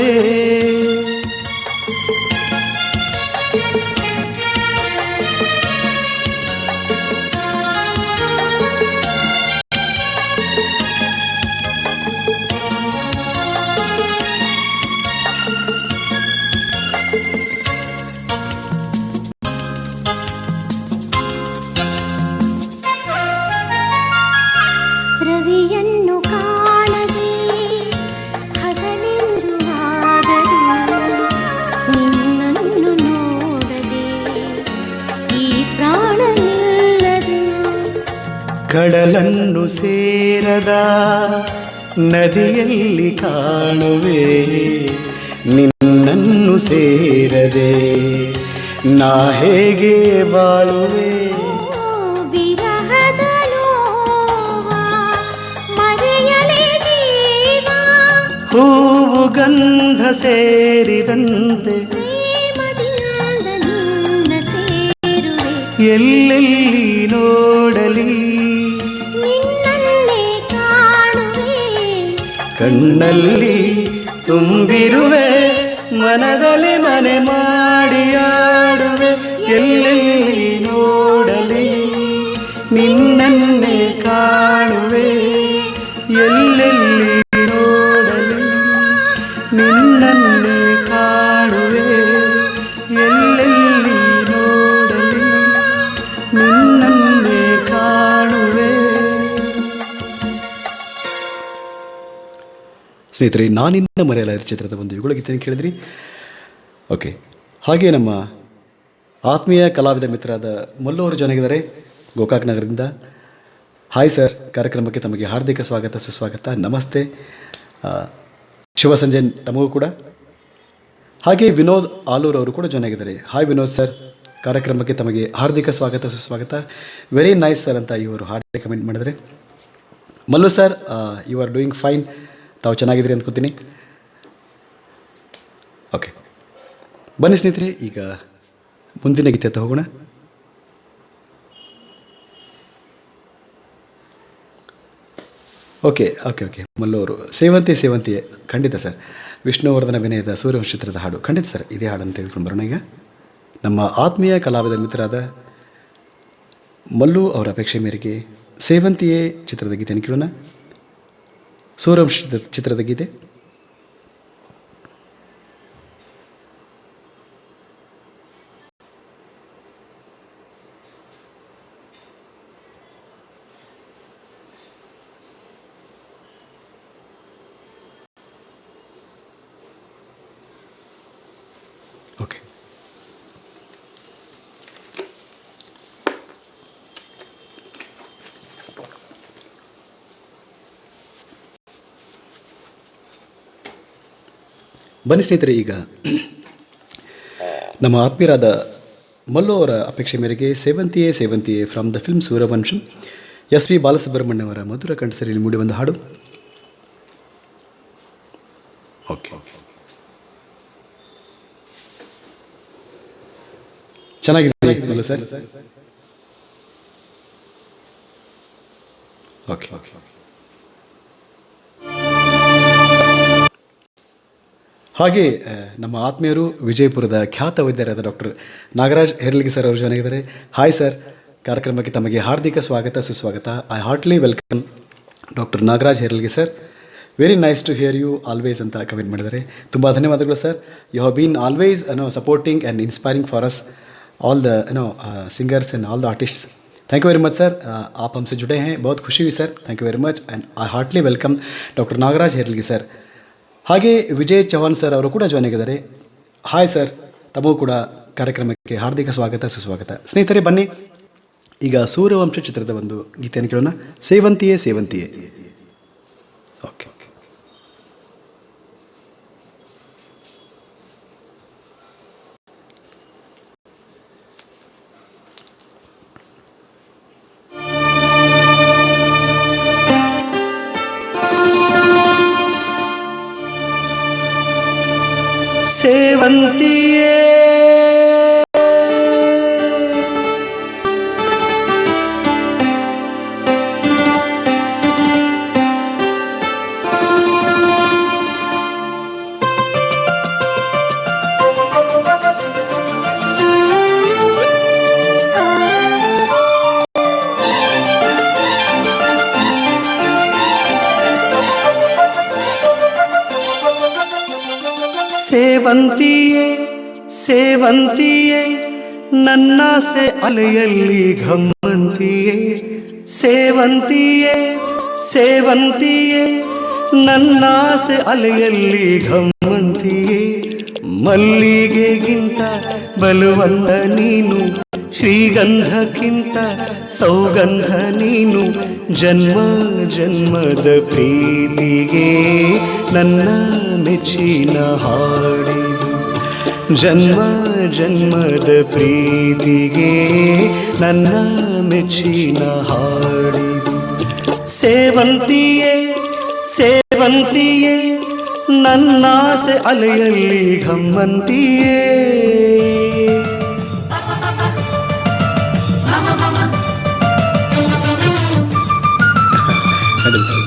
ರವಿಯನ್ನು ಕಾಣದೆ ಹಗಲೆಂದು ಆದರೂ, ನಿನ್ನನ್ನು ನೋಡದೆ ಈ ಪ್ರಾಣ ನಿಲ್ಲದು. ಕಡಲನ್ನು ಸೇರದ ನದಿಯಲ್ಲಿ ಕಾಣುವೆ, ನಿನ್ನ ನನ್ನನ್ನು ಸೇರದೆ ನಾ ಹೇಗೆ ಬಾಳುವೆ. ವಿರಹದ ನೋವ ಮರೆಯಲೇ ಜೀವ ಹೂವು ಗಂಧ ಸೇರಿದಂತೆ ಪ್ರೇಮದಿಂದ ನಿನ್ನ ಸೇರುವೆ. ಎಲ್ಲೆಲ್ಲಿ ನೋಡಲಿ ನಿನ್ನನ್ನೇ ಕಾಣುವೆ. ಕಣ್ಣಲ್ಲಿ ತುಂಬಿರುವೆ ಮನದಲ್ಲಿ ಮನೆ ಮಾಡಿ ಆಡುವೆ. ಎಲ್ಲೆಲ್ಲಿ ನೋಡಲಿ ನಿನ್ನನ್ನೇ ಕಾಣುವೆ. ಎಲ್ಲೆಲ್ಲಿ ನೋಡಲಿ ನಿನ್ನನ್ನೇ ಕಾಣುವೆ. ಎಲ್ಲೆಲ್ಲಿ ನೋಡಲಿ ನಿನ್ನನ್ನೇ ಕಾಣುವೆ. ಸ್ನೇಹಿತರೆ, ನಾನಿನ್ನ ಮರೆಯಲಾರ ಚಿತ್ರದ ಒಂದು ಯುಗಳ ಗೀತೆಯನ್ನು ಕೇಳಿದ್ರಿ. ಓಕೆ, ಹಾಗೆ ನಮ್ಮ ಆತ್ಮೀಯ ಕಲಾವಿದ ಮಿತ್ರರಾದ ಮಲ್ಲು ಅವರು ಜೊತೆಗಿದ್ದಾರೆ ಗೋಕಾಕ್ ನಗರದಿಂದ. ಹಾಯ್ ಸರ್, ಕಾರ್ಯಕ್ರಮಕ್ಕೆ ತಮಗೆ ಹಾರ್ದಿಕ ಸ್ವಾಗತ ಸುಸ್ವಾಗತ, ನಮಸ್ತೆ, ಶುಭ ಸಂಜೆ ತಮಗೂ ಕೂಡ. ಹಾಗೆ ವಿನೋದ್ ಆಲೂರ್ ಅವರು ಕೂಡ ಜೊತೆಗಿದ್ದಾರೆ. ಹಾಯ್ ವಿನೋದ್ ಸರ್, ಕಾರ್ಯಕ್ರಮಕ್ಕೆ ತಮಗೆ ಹಾರ್ದಿಕ ಸ್ವಾಗತ ಸುಸ್ವಾಗತ, ವೆರಿ ನೈಸ್ ಸರ್ ಅಂತ ಇವರು ಹಾರ್ದಿಕ ಕಮೆಂಟ್ ಮಾಡಿದರೆ. Mallu sir, you are doing fine, ತಾವು ಚೆನ್ನಾಗಿದ್ದೀರಿ ಅಂದ್ಕೊತೀನಿ. ಓಕೆ, ಬನ್ನಿ ಸ್ನೇಹಿತರೆ, ಈಗ ಮುಂದಿನ ಗೀತೆ ಅಂತ ಹೋಗೋಣ. ಓಕೆ ಓಕೆ ಓಕೆ ಮಲ್ಲು ಅವರು, ಸೇವಂತಿ ಸೇವಂತಿ, ಖಂಡಿತ ಸರ್. ವಿಷ್ಣುವರ್ಧನ ವಿನಯದ ಸೂರ್ಯವಂಶ ಚಿತ್ರದ ಹಾಡು, ಖಂಡಿತ ಸರ್, ಇದೇ ಹಾಡನ್ನು ತೆಗೆದುಕೊಂಡು ಬರೋಣ. ಈಗ ನಮ್ಮ ಆತ್ಮೀಯ ಕಲಾವಿದ ಮಿತ್ರರಾದ ಮಲ್ಲು ಅವರ ಅಪೇಕ್ಷೆ ಮೇರೆಗೆ ಸೇವಂತಿಯೇ ಚಿತ್ರದ ಗೀತೆಯನ್ನು ಕೇಳೋಣ. ಸೂರ್ಯವಂಶ ಚಿತ್ರದ ಗೀತೆ. ಓಕೆ, ಬನ್ನಿ ಸ್ನೇಹಿತರೆ, ಈಗ ನಮ್ಮ ಆತ್ಮೀಯರಾದ ಮಲ್ಲು ಅವರ ಅಪೇಕ್ಷೆ ಮೇರೆಗೆ ಸೇವಂತಿಯೇ ಸೇವಂತಿಯೇ from the film Suryavamsham, S P Balasubrahmanya ಅವರ ಮಧುರ ಕಂಠಸರಿಯಲ್ಲಿ ಮೂಡಿ ಒಂದು ಹಾಡು. ಓಕೆ, ಚೆನ್ನಾಗಿದೆ ಮಲ್ಲು ಸರ್. ಓಕೆ ಓಕೆ, ಹಾಗೆ ನಮ್ಮ ಆತ್ಮೀಯರು ವಿಜಯಪುರದ ಖ್ಯಾತ ವೈದ್ಯರಾದ ಡಾಕ್ಟರ್ ನಾಗರಾಜ್ ಹೆರ್ಲಿಗಿ ಸರ್ ಅವರು ಜೊತೆಗಿದ್ದಾರೆ. ಹಾಯ್ ಸರ್, ಕಾರ್ಯಕ್ರಮಕ್ಕೆ ತಮಗೆ ಹಾರ್ದಿಕ ಸ್ವಾಗತ ಸುಸ್ವಾಗತ. I heartly welcome doctor Nagaraj Herligi sir, very nice to hear you always ಅಂತ ಕಮೆಂಟ್ ಮಾಡಿದ್ದಾರೆ. ತುಂಬ ಧನ್ಯವಾದಗಳು sir. You have been always supporting and inspiring for us all the singers and all the artists. Thank you very much sir, आप हमसे जुड़े हैं, बहुत खुशी हुई sir. Thank you very much and I heartly welcome doctor Nagaraj Herligi sir. ಹಾಗೆ Vijay Chauhan sir ಅವರು ಕೂಡ ಜಾಯ್ನ್ ಆಗಿದ್ದಾರೆ. ಹಾಯ್ ಸರ್, ತಮಗೂ ಕೂಡ ಕಾರ್ಯಕ್ರಮಕ್ಕೆ ಹಾರ್ದಿಕ ಸ್ವಾಗತ ಸುಸ್ವಾಗತ. ಸ್ನೇಹಿತರೆ, ಬನ್ನಿ ಈಗ ಸೂರ್ಯವಂಶ ಚಿತ್ರದ ಒಂದು ಗೀತೆಯನ್ನು ಕೇಳೋಣ. ಸೇವಂತಿಯೇ ಸೇವಂತಿಯೇ. ಓಕೆ, ಸೇವಂತಿಯೇ ಸೇವಂತಿಯೇ ಸೇವಂತಿಯೇ ನನ್ನಾಸೆ ಅಲೆಯಲ್ಲಿ ಘಮ್ಮಂತಿಯೇ. ಸೇವಂತಿಯೇ ಸೇವಂತಿಯೇ ನನ್ನಾಸೆ ಅಲೆಯಲ್ಲಿ ಘಮ್ಮಂತಿಯೇ. ಮಲ್ಲಿಗೆಗಿಂತ ಬಲುವಂದ ನೀನು, ಶ್ರೀಗಂಧಕ್ಕಿಂತ ಸೌಗಂಧ ನೀನು. ಜನ್ಮ ಜನ್ಮದ ಪ್ರೀತಿಗೆ ನನ್ನ ಮೆಚ್ಚಿನ ಹಾಡಿದು. ಜನ್ಮ ಜನ್ಮದ ಪ್ರೀತಿಗೆ ನನ್ನ ಮೆಚ್ಚಿನ ಹಾಡಿದು. ಸೇವಂತಿಯೇ ಸೇವಂತಿಯೇ ನನ್ನಾಸೆ ಅಲೆಯಲ್ಲಿ ಘಮ್ಮಂತಿಯೇ. ಅಡ್ಡಿಲ್ಲ ಸರ್.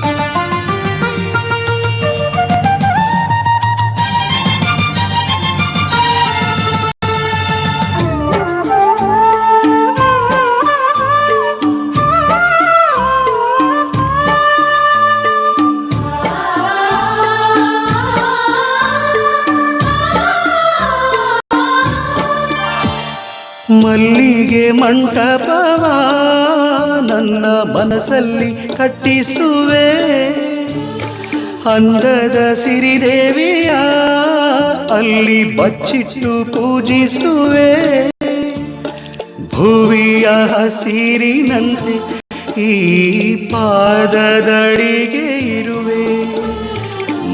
ಮಲ್ಲಿಗೆ ಮಂಟಪವ ನನ್ನ ಮನಸ್ಸಲ್ಲಿ ಕಟ್ಟಿಸುವೆ, ಅಂದದ ಸಿರಿದೇವಿಯ ಅಲ್ಲಿ ಬಚ್ಚಿಟ್ಟು ಪೂಜಿಸುವೆ. ಭುವಿಯ ಹಸಿರಿನಂತೆ ಈ ಪಾದದಡಿಗೆ ಇರುವೆ,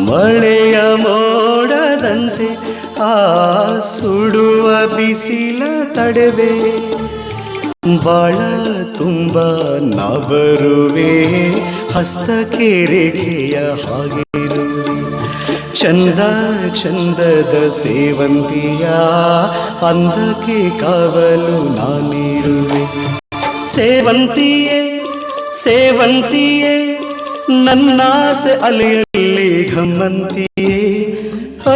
ಮಳೆಯ ಮೋಡದಂತೆ ಆ ಸುಡುವ ಬಿಸಿಲ ತಡೆವೆ. ಬಾಳ ತುಂಬ ನಾ ಬರುವೆ, ಹಸ್ತಕ್ಕೆ ರೇಖೆಯ ಹಾಗಿರುವೆ. ಚಂದ ಚಂದದ ಸೇವಂತಿಯ ಅಂದಕ್ಕೆ ಕಾವಲು ನಾನಿರುವೆ. ಸೇವಂತಿಯೇ ಸೇವಂತಿಯೇ ನನ್ನಾಸೆ ಅಲೆಯಲ್ಲಿ ಘಮ್ಮಂತಿಯೇ. ಓ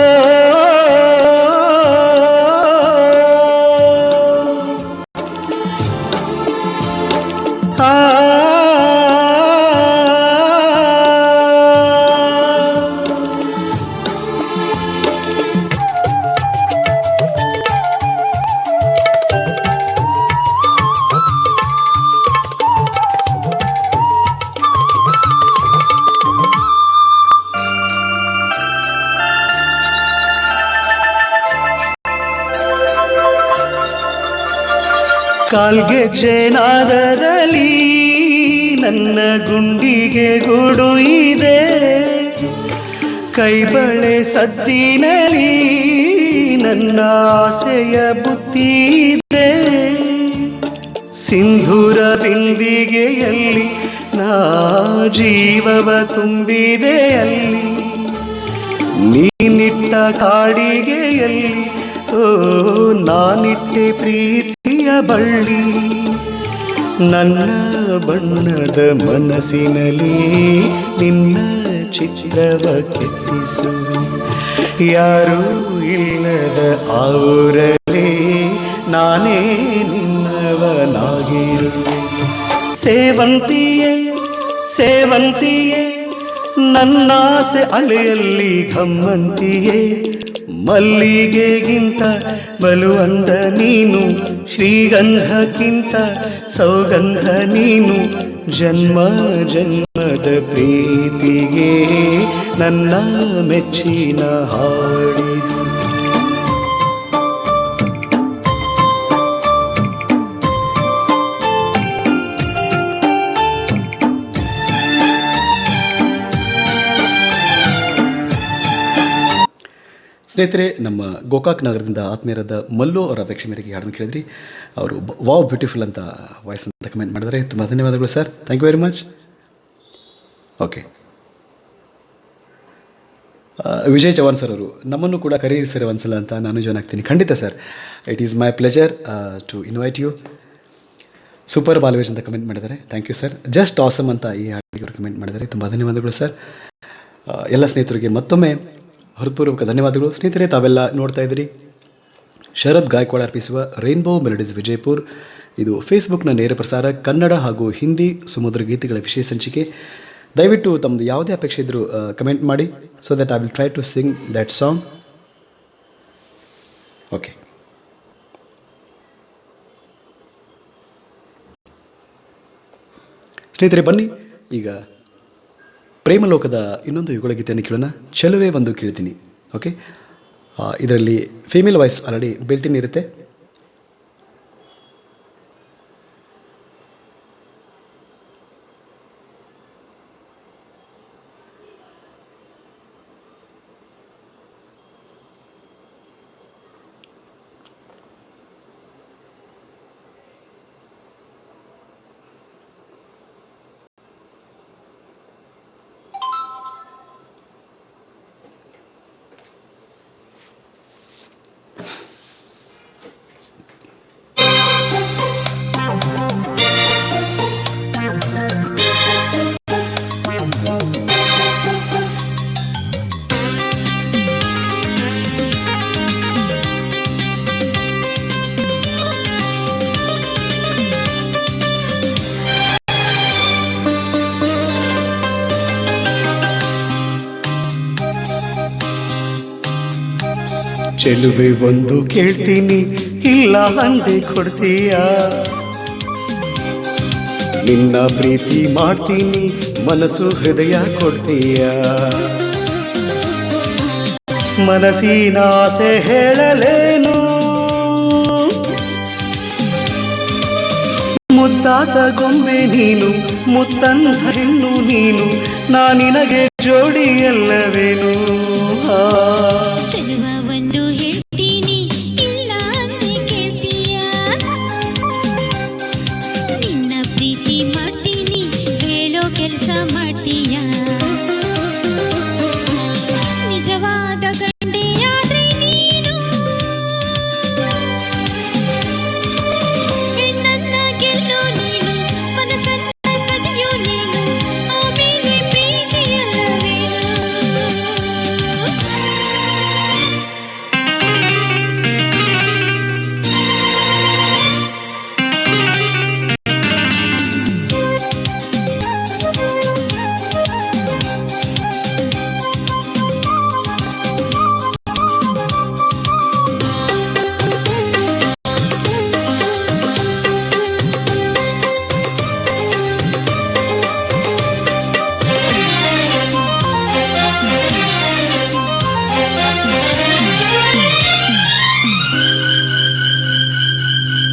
ಕಾಲ್ಗೆಜ್ಜೆ ನಾದದಲ್ಲಿ ನನ್ನ ಗುಂಡಿಗೆ ಗೂಡು ಇದೆ, ಕೈಬಳೆ ಸದ್ದಿನಲ್ಲಿ ನನ್ನ ಆಸೆಯ ಬುತ್ತಿ ಇದೆ. ಸಿಂಧೂರ ಬಿಂದಿಗೆಯಲ್ಲಿ ನಾ ಜೀವವ ತುಂಬಿದೆ ಅಲ್ಲಿ, ನೀನಿಟ್ಟ ಕಾಡಿಗೆಯಲ್ಲಿ ಓ ನಾನಿಟ್ಟೆ ಪ್ರೀತಿಯ ಬಳ್ಳಿ. ನನ್ನ ಬಣ್ಣದ ಮನಸ್ಸಿನಲ್ಲಿ ನಿನ್ನ ಚಿತ್ರವ ಕೆತ್ತಿಸುವೆ, ಯಾರೂ ಇಲ್ಲದ ಆವೂರಲೇ ನಾನೇ ನಿನ್ನವನಾಗಿರುವೆ. ಸೇವಂತಿಯೇ ಸೇವಂತಿಯೇ ನನ್ನಾಸೆ ಅಲೆಯಲ್ಲಿ ಘಮ್ಮಂತಿಯೇ. ಮಲ್ಲಿಗೆಗಿಂತ ಬಲುವಂದ ನೀನು, ಶ್ರೀಗಂಧಕ್ಕಿಂತ ಸೌಗಂಧ ನೀನು. ಜನ್ಮ ಜನ್ಮದ ಪ್ರೀತಿಗೆ ನನ್ನ ಮೆಚ್ಚಿನ ಹಾಡಿದು. ಸ್ನೇಹಿತರೆ, ನಮ್ಮ ಗೋಕಾಕ್ ನಗರದಿಂದ ಆತ್ಮೀಯರಾದ ಮಲ್ಲು ಅವರ ಅಪೇಕ್ಷೆ ಮೇರೆಗೆ ಹಾಡನ್ನು ಕೇಳಿದ್ರಿ. ಅವರು ವಾವ್ ಬ್ಯೂಟಿಫುಲ್ ಅಂತ ವಾಯ್ಸ್ ಅಂತ ಕಮೆಂಟ್ ಮಾಡಿದರೆ ತುಂಬ ಧನ್ಯವಾದಗಳು sir. Thank you very much. Okay, Vijay Chavan sir ಅವರು ನಮ್ಮನ್ನು ಕೂಡ ಕರೀರಿ ಸರ್ ಒಂದ್ಸಲ ಅಂತ ನಾನು ಜಾಯ್ನ್ ಆಗ್ತೀನಿ. ಖಂಡಿತ sir, it is my pleasure to invite you. Super ಬಾಲ್ವೇಜ್ ಅಂತ ಕಮೆಂಟ್ ಮಾಡಿದ್ದಾರೆ. Thank you sir. Just awesome ಅಂತ ಈ ಹಾಡಿಗೆ ಅವರು ಕಮೆಂಟ್ ಮಾಡಿದ್ದಾರೆ. ತುಂಬ ಧನ್ಯವಾದಗಳು ಸರ್. ಎಲ್ಲ ಸ್ನೇಹಿತರಿಗೆ ಮತ್ತೊಮ್ಮೆ ಹೃತ್ಪೂರ್ವಕ ಧನ್ಯವಾದಗಳು. ಸ್ನೇಹಿತರೆ, ತಾವೆಲ್ಲ ನೋಡ್ತಾ ಇದ್ದೀರಿ ಶರದ್ ಗಾಯಕ್ವಾಡ್ ಅರ್ಪಿಸುವ ರೈನ್ಬೋ ಮೆಲೋಡೀಸ್ ವಿಜಯಪುರ್. ಇದು ಫೇಸ್ಬುಕ್ನ ನೇರ ಪ್ರಸಾರ, ಕನ್ನಡ ಹಾಗೂ ಹಿಂದಿ ಸುಮಧುರ ಗೀತೆಗಳ ವಿಶೇಷ ಸಂಚಿಕೆ. ದಯವಿಟ್ಟು ತಮ್ಮದು ಯಾವುದೇ ಅಪೇಕ್ಷೆ ಇದ್ದರೂ ಕಮೆಂಟ್ ಮಾಡಿ, so that I will try to sing that song. Okay, ಸ್ನೇಹಿತರೆ ಬನ್ನಿ ಈಗ ಪ್ರೇಮಲೋಕದ ಇನ್ನೊಂದು ಯುಗಳ ಗೀತೆಯನ್ನು ಕೇಳೋಣ. ಚೆಲುವೆ ಒಂದು ಕೇಳ್ತೀನಿ. ಓಕೆ, ಇದರಲ್ಲಿ ಫೀಮೇಲ್ ವಾಯ್ಸ್ ಆಲ್ರೆಡಿ ಬಿಲ್ಟಿನ್ ಇರುತ್ತೆ. ಚೆಲುವೆ ಒಂದು ಕೇಳ್ತೀನಿ ಇಲ್ಲ ಅಂದೆ ಕೊಡ್ತೀಯ ನಿನ್ನ ಪ್ರೀತಿ ಮಾಡ್ತೀನಿ ಮನಸ್ಸು ಹೃದಯ ಕೊಡ್ತೀಯ ಮನಸ್ಸಿನ ಆಸೆ ಹೇಳಲೇನು ಮುದ್ದಾದ ಗೊಂಬೆ ನೀನು ಮುತ್ತಂದ ಹೆಣ್ಣು ನೀನು ನಾನಿನಗೆ ಜೋಡಿಯಲ್ಲವೇನು ಚೆಲುವ ಒಂದು ಹೇಳ್ತೀನಿ ಇಲ್ಲ ಅಂದೆ ಕೇಳ್ತೀಯ ನಿನ್ನ ಪ್ರೀತಿ ಮಾಡ್ತೀನಿ ಹೇಳೋ ಕೆಲಸ ಮಾಡ್ತೀಯ ನಿಜವಾದ ಗಂಡೆ ಆದ್ರೆ ನೀನು ಹೆಣ್ಣನ್ನ ಗೆಲ್ಲೋ ನೀನು ಮನಸ್ಸನ್ನ ಕದಿಯೋ ನೀನು ಆಮೇಲೆ ಪ್ರೀತಿಯಲ್ಲವೇನು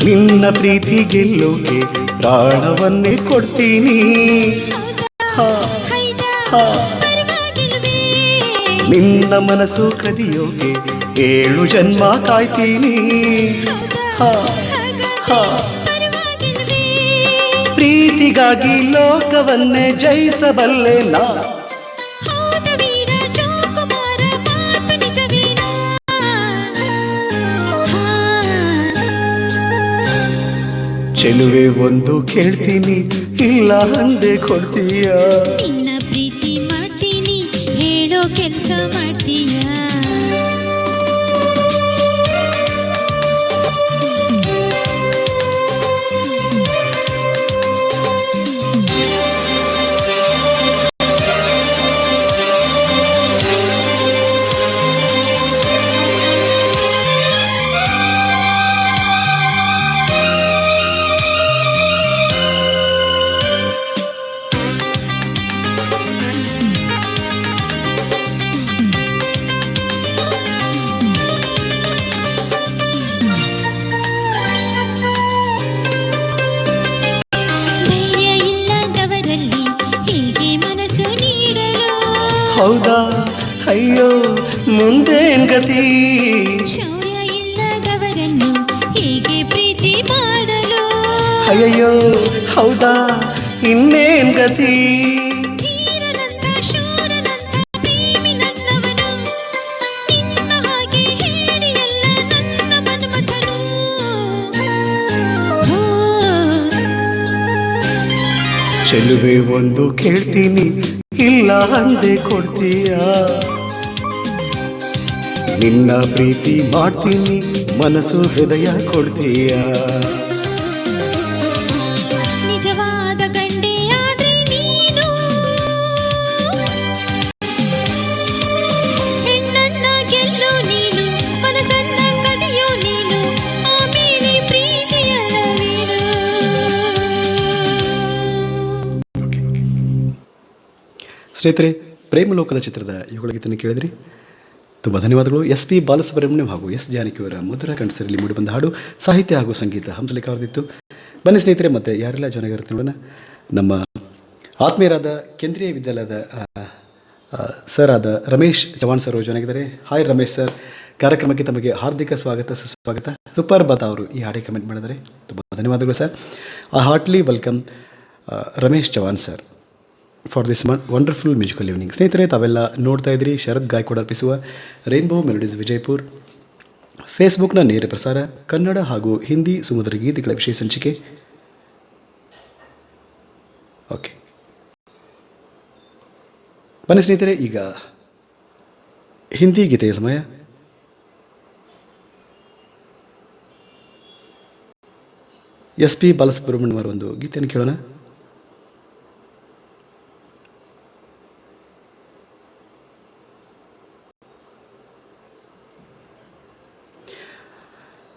ನಿನ್ನ ಪ್ರೀತಿ ಗೆಲ್ಲೋಕೆ ಪ್ರಾಣವನ್ನೇ ಕೊಡ್ತೀನಿ ಹಾ, ಹೈದಾ ಹಾ. ಪರವಾಗಿಲ್ವೇ ನಿನ್ನ ಮನಸ್ಸು ಕದಿಯೋಕೆ 7 ಜನ್ಮ ಕಾಯ್ತೀನಿ ಹಾ, ಹಾ. ಪರವಾಗಿಲ್ವೇ ಪ್ರೀತಿಗಾಗಿ ಲೋಕವನ್ನೇ ಜಯಿಸಬಲ್ಲೆ ನಾ ಹೌದ ವೀರ ಜೋಕುಮಾರ ಮಾತು ನಿಜವೇನಾ ಚೆಲುವೆ ಒಂದು ಕೇಳ್ತೀನಿ ಇಲ್ಲ ಅಂದೆ ಕೊಡ್ತೀಯ ನಿನ್ನ ಪ್ರೀತಿ ಮಾಡ್ತೀನಿ ಹೇಳೋ ಕೆಲಸ ಮಾಡ್ತೀಯ ಧೈರ್ಯ ಇಲ್ಲದವರಲ್ಲಿ ಹೇಗೆ ಮನಸ್ಸು ನೀಡಲು ಹೌದಾ ಅಯ್ಯೋ ಮುಂದೇನ್ ಗತಿ ಶೌರ್ಯ ಇಲ್ಲದವರನ್ನು ಹೇಗೆ ಪ್ರೀತಿ ಮಾಡಲು ಅಯ್ಯಯ್ಯೋ ಹೌದಾ ಇನ್ನೇನ್ ಗತಿ ಧೀರನಂತ ಶೂರನಂತ ಪ್ರೇಮಿ ನನ್ನವನು ನಿನ್ನ ಹಾಗೆ ಹೇಳಿಯಲ್ಲ ನನ್ನ ಮನ್ಮಥನು ಹೋ ಚೆಲುವೆ ಒಂದು ಕೇಳ್ತೀನಿ ಇಲ್ಲ ಅಂದೆ ಕೊಡ್ತೀಯ ನಿನ್ನ ಪ್ರೀತಿ ಮಾಡ್ತೀನಿ ಮನಸ್ಸು ಹೃದಯ ಕೊಡ್ತೀಯ ನಿಜವಾದ ಗಂಡೆ ಆದ್ರೆ ನೀನು ಹೆಣ್ಣನ್ನ ಗೆಲ್ಲೋ ನೀನು ಮನಸ್ಸನ್ನ ಕದಿಯೋ ನೀನು ಆಮೇಲೆ ಪ್ರೀತಿಯಲ್ಲವೇನು ಸ್ನೇಹಿತರೆ, ಪ್ರೇಮಲೋಕದ ಚಿತ್ರದ ಇವುಗಳ ಗೀತೆಯನ್ನು ಕೇಳಿದ್ರಿ. ತುಂಬ ಧನ್ಯವಾದಗಳು. ಎಸ್ ಪಿ ಬಾಲಸುಬ್ರಹ್ಮಣ್ಯಂ ಹಾಗೂ ಎಸ್ ಜಾನಕಿಯವರ ಮಧುರ ಕಂಠಸರಲ್ಲಿ ಮೂಡಿಬಂದ ಹಾಡು, ಸಾಹಿತ್ಯ ಹಾಗೂ ಸಂಗೀತ ಹಂಸಲೇಖ ಅವರದಿತ್ತು. ಬನ್ನಿ ಸ್ನೇಹಿತರೆ, ಮತ್ತೆ ಯಾರೆಲ್ಲ ಚೆನ್ನಾಗಿರುತ್ತೆ ನೋಡೋಣ. ನಮ್ಮ ಆತ್ಮೀಯರಾದ ಕೇಂದ್ರೀಯ ವಿದ್ಯಾಲಯದ ಸರ್ ಆದ ರಮೇಶ್ ಚವಾಣ್ ಸರ್ ಅವರು ಚೆನ್ನಾಗಿದ್ದಾರೆ. ಹಾಯ್ ರಮೇಶ್ ಸರ್, ಕಾರ್ಯಕ್ರಮಕ್ಕೆ ತಮಗೆ ಹಾರ್ದಿಕ ಸ್ವಾಗತ ಸುಸ್ವಾಗತ. ಸೂಪರ್ ಬಾತ ಅವರು ಈ ಹಾಡಿಗೆ ಕಮೆಂಟ್ ಮಾಡಿದ್ದಾರೆ. ತುಂಬ ಧನ್ಯವಾದಗಳು sir. I heartly welcome Ramesh Chavan sir for this wonderful musical evening. ಸ್ನೇಹಿತರೆ, ತಾವೆಲ್ಲ ನೋಡ್ತಾ ಇದ್ರಿ ಶರದ್ ಗಾಯಕ್ವಾಡ್ ಅರ್ಪಿಸುವ ರೈನ್ಬೋ ಮೆಲೋಡೀಸ್ ವಿಜಯಪುರ್ ಫೇಸ್ಬುಕ್ನ ನೇರ ಪ್ರಸಾರ, ಕನ್ನಡ ಹಾಗೂ ಹಿಂದಿ ಸುಮಧುರ ಗೀತೆಗಳ ವಿಶೇಷ ಸಂಚಿಕೆ. ಓಕೆ, ಬನ್ನಿ ಸ್ನೇಹಿತರೆ, ಈಗ ಹಿಂದಿ ಗೀತೆಯ ಸಮಯ. ಎಸ್ ಪಿ ಬಾಲಸುಬ್ರಹ್ಮಣ್ಯಂ ಅವರ ಒಂದು ಗೀತೆಯನ್ನು ಕೇಳೋಣ.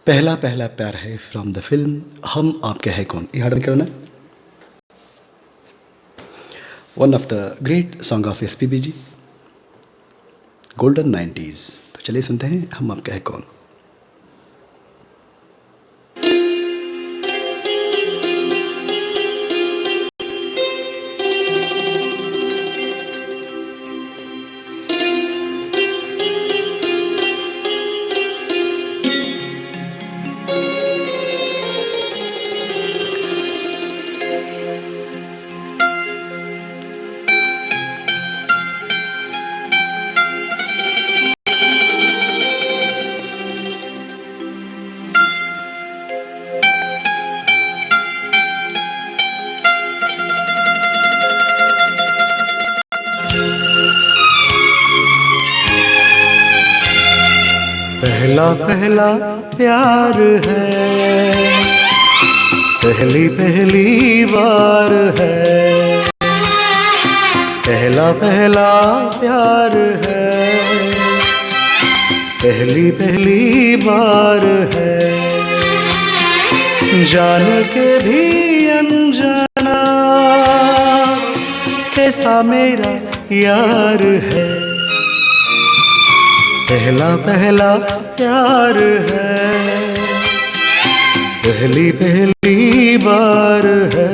पहला पहला प्यार है फ्रॉम द फिल्म हम आपके है कौन ಈ ಹಾಡನ್ನು ಕೇಳೋಣ. One of the great song of SPB ji, golden 90s. तो चलिए सुनते हैं हम आपके है कौन. पहला पहला प्यार है, पहली पहली बार है. पहला पहला प्यार है, पहली पहली बार है. जान के भी अनजाना कैसा मेरा यार है. पहला पहला प्यार है, पहली पहली बार है.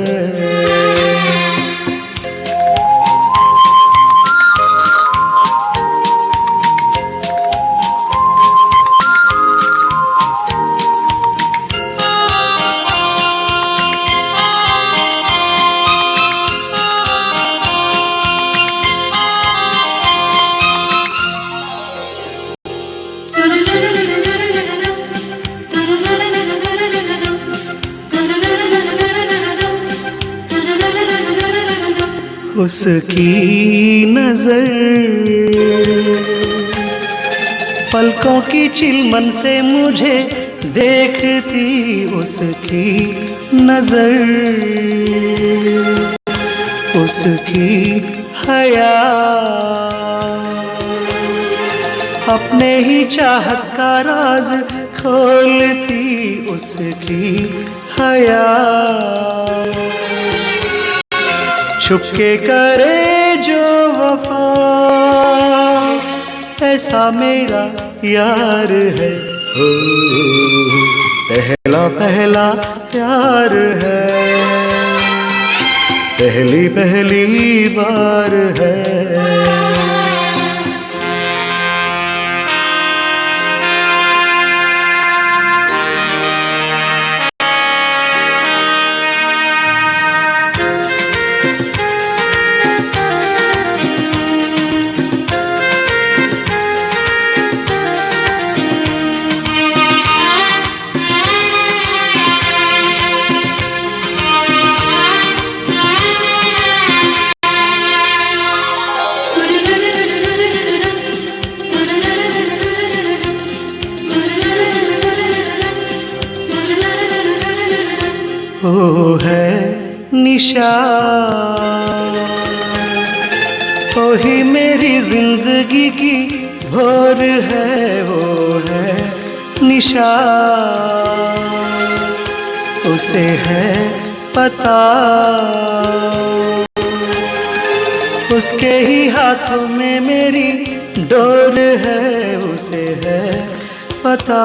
उसकी नजर पलकों की चिलमन से मुझे देखती. उसकी नजर, उसकी हया अपने ही चाहत का राज खोलती. उसकी हया छुपके करे जो वफा ऐसा मेरा यार है. ओ पहला पहला प्यार है, पहली पहली बार है. वो है निशा, वो ही मेरी जिंदगी की भोर है. वो है निशा, उसे है पता उसके ही हाथों में मेरी डोर है. उसे है पता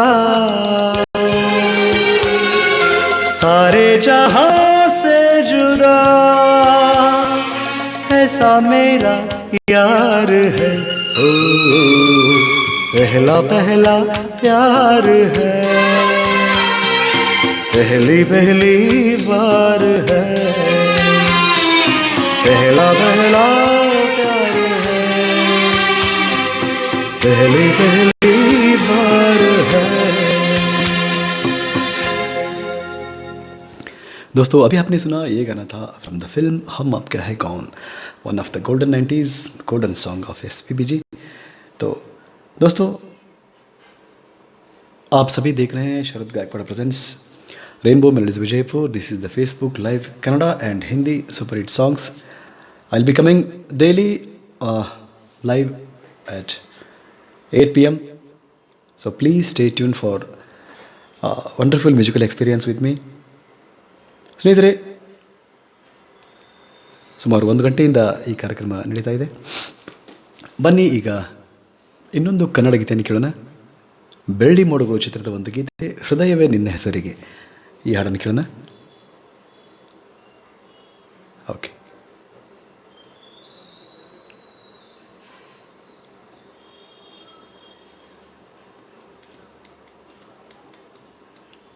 सारे जहां से जुदा ऐसा मेरा यार है. ओ पहला पहला प्यार है, पहली पहली बार है. पहला पहला प्यार है, पहली पहली बार है. दोस्तों अभी आपने सुना ये गाना था फ्रॉम द फिल्म हम Aapka Hai Kaun, one of the golden 90s golden song of SPB ji. तो दोस्तों आप सभी देख रहे हैं Sharad Gaikwad presents rainbow melodies Vijayapur. This is the Facebook live Kannada and Hindi super hit songs. I will be coming daily live at 8 p.m. So please stay tuned for wonderful musical experience with me. ಸ್ನೇಹಿತರೆ, ಸುಮಾರು 1 ಗಂಟೆಯಿಂದ ಈ ಕಾರ್ಯಕ್ರಮ ನಡೀತಾ ಇದೆ. ಬನ್ನಿ ಈಗ ಇನ್ನೊಂದು ಕನ್ನಡ ಗೀತೆಯನ್ನು ಕೇಳೋಣ. ಬೆಳ್ಳಿ ಮೋಡಗಳು ಚಿತ್ರದ ಒಂದು ಗೀತೆ, ಹೃದಯವೇ ನಿನ್ನ ಹೆಸರಿಗೆ. ಈ ಹಾಡನ್ನು ಕೇಳೋಣ. ಓಕೆ.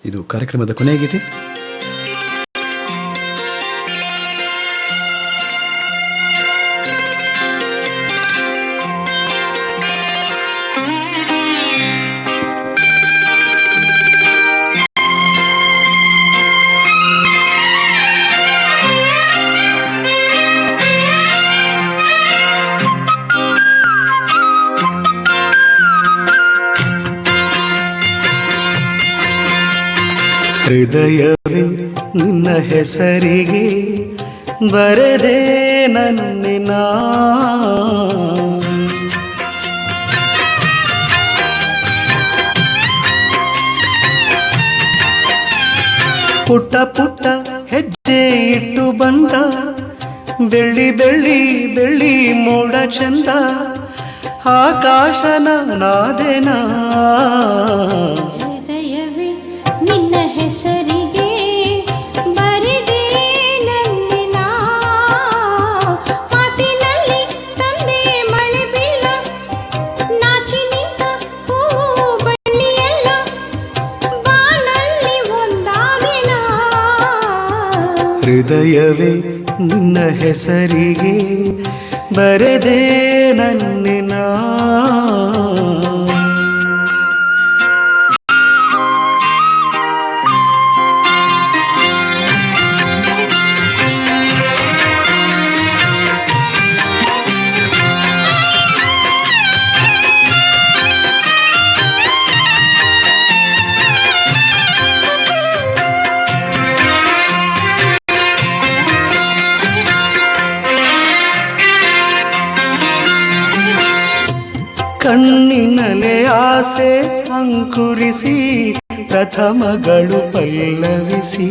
ಇದು ಕಾರ್ಯಕ್ರಮದ ಕೊನೆಯ ಗೀತೆ. ಹೃದಯವೇ ನಿನ್ನ ಹೆಸರಿಗೆ ಬರೆದೆ ನನ್ನಿನ, ಪುಟ್ಟ ಪುಟ್ಟ ಹೆಜ್ಜೆ ಇಟ್ಟು ಬಂದ ಬೆಳ್ಳಿ ಬೆಳ್ಳಿ ಬೆಳ್ಳಿ ಮೋಡ ಚಂದ, ಆಕಾಶನ ನಾದೆನಾ. ಹೃದಯವೇ ನಿನ್ನ ಹೆಸರಿಗೆ ಬರೆದೆ ನನ್ನಿನ, ಮಾತಿನಲ್ಲಿ ತಂದೆ ಮಳೆ ಬೀಳ, ನಾಚಿ ನಿಂತ ಹೂವು ಬಳ್ಳಿಯೆಲ್ಲ ಬಾನಲ್ಲಿ ಒಂದಾದಿನ. ಹೃದಯವೇ ನಿನ್ನ ಹೆಸರಿಗೆ ಬರೆದೆ ನನ್ನಿನ. ಕಣ್ಣಿನಲೆ ಆಸೆ ಅಂಕುರಿಸಿ ಪ್ರಥಮಗಳು ಪಲ್ಲವಿಸಿ,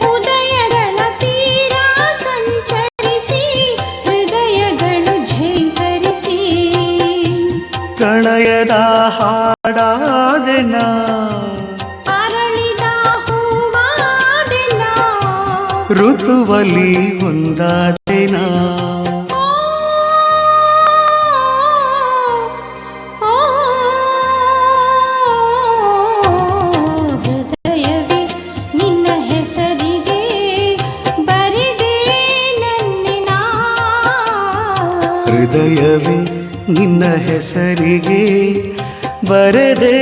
ಉದಯಗಳ ತೀರ ಸಂಚರಿಸಿ ಹೃದಯಗಳು ಝೇಂಕರಿಸಿ, ಪ್ರಣಯದ ಹಾಡಾದೆನ ಅರಳಿದ ಹೂವಾದೆನ, ಋತುವಲಿ ಒಂದಾದೆನ. ಹೃದಯವೇ ನಿನ್ನ ಹೆಸರಿಗೆ ಬರೆದೆ ನನ್ನಿನ, ಹೃದಯವೇ ನಿನ್ನ ಹೆಸರಿಗೆ ಬರೆದೆ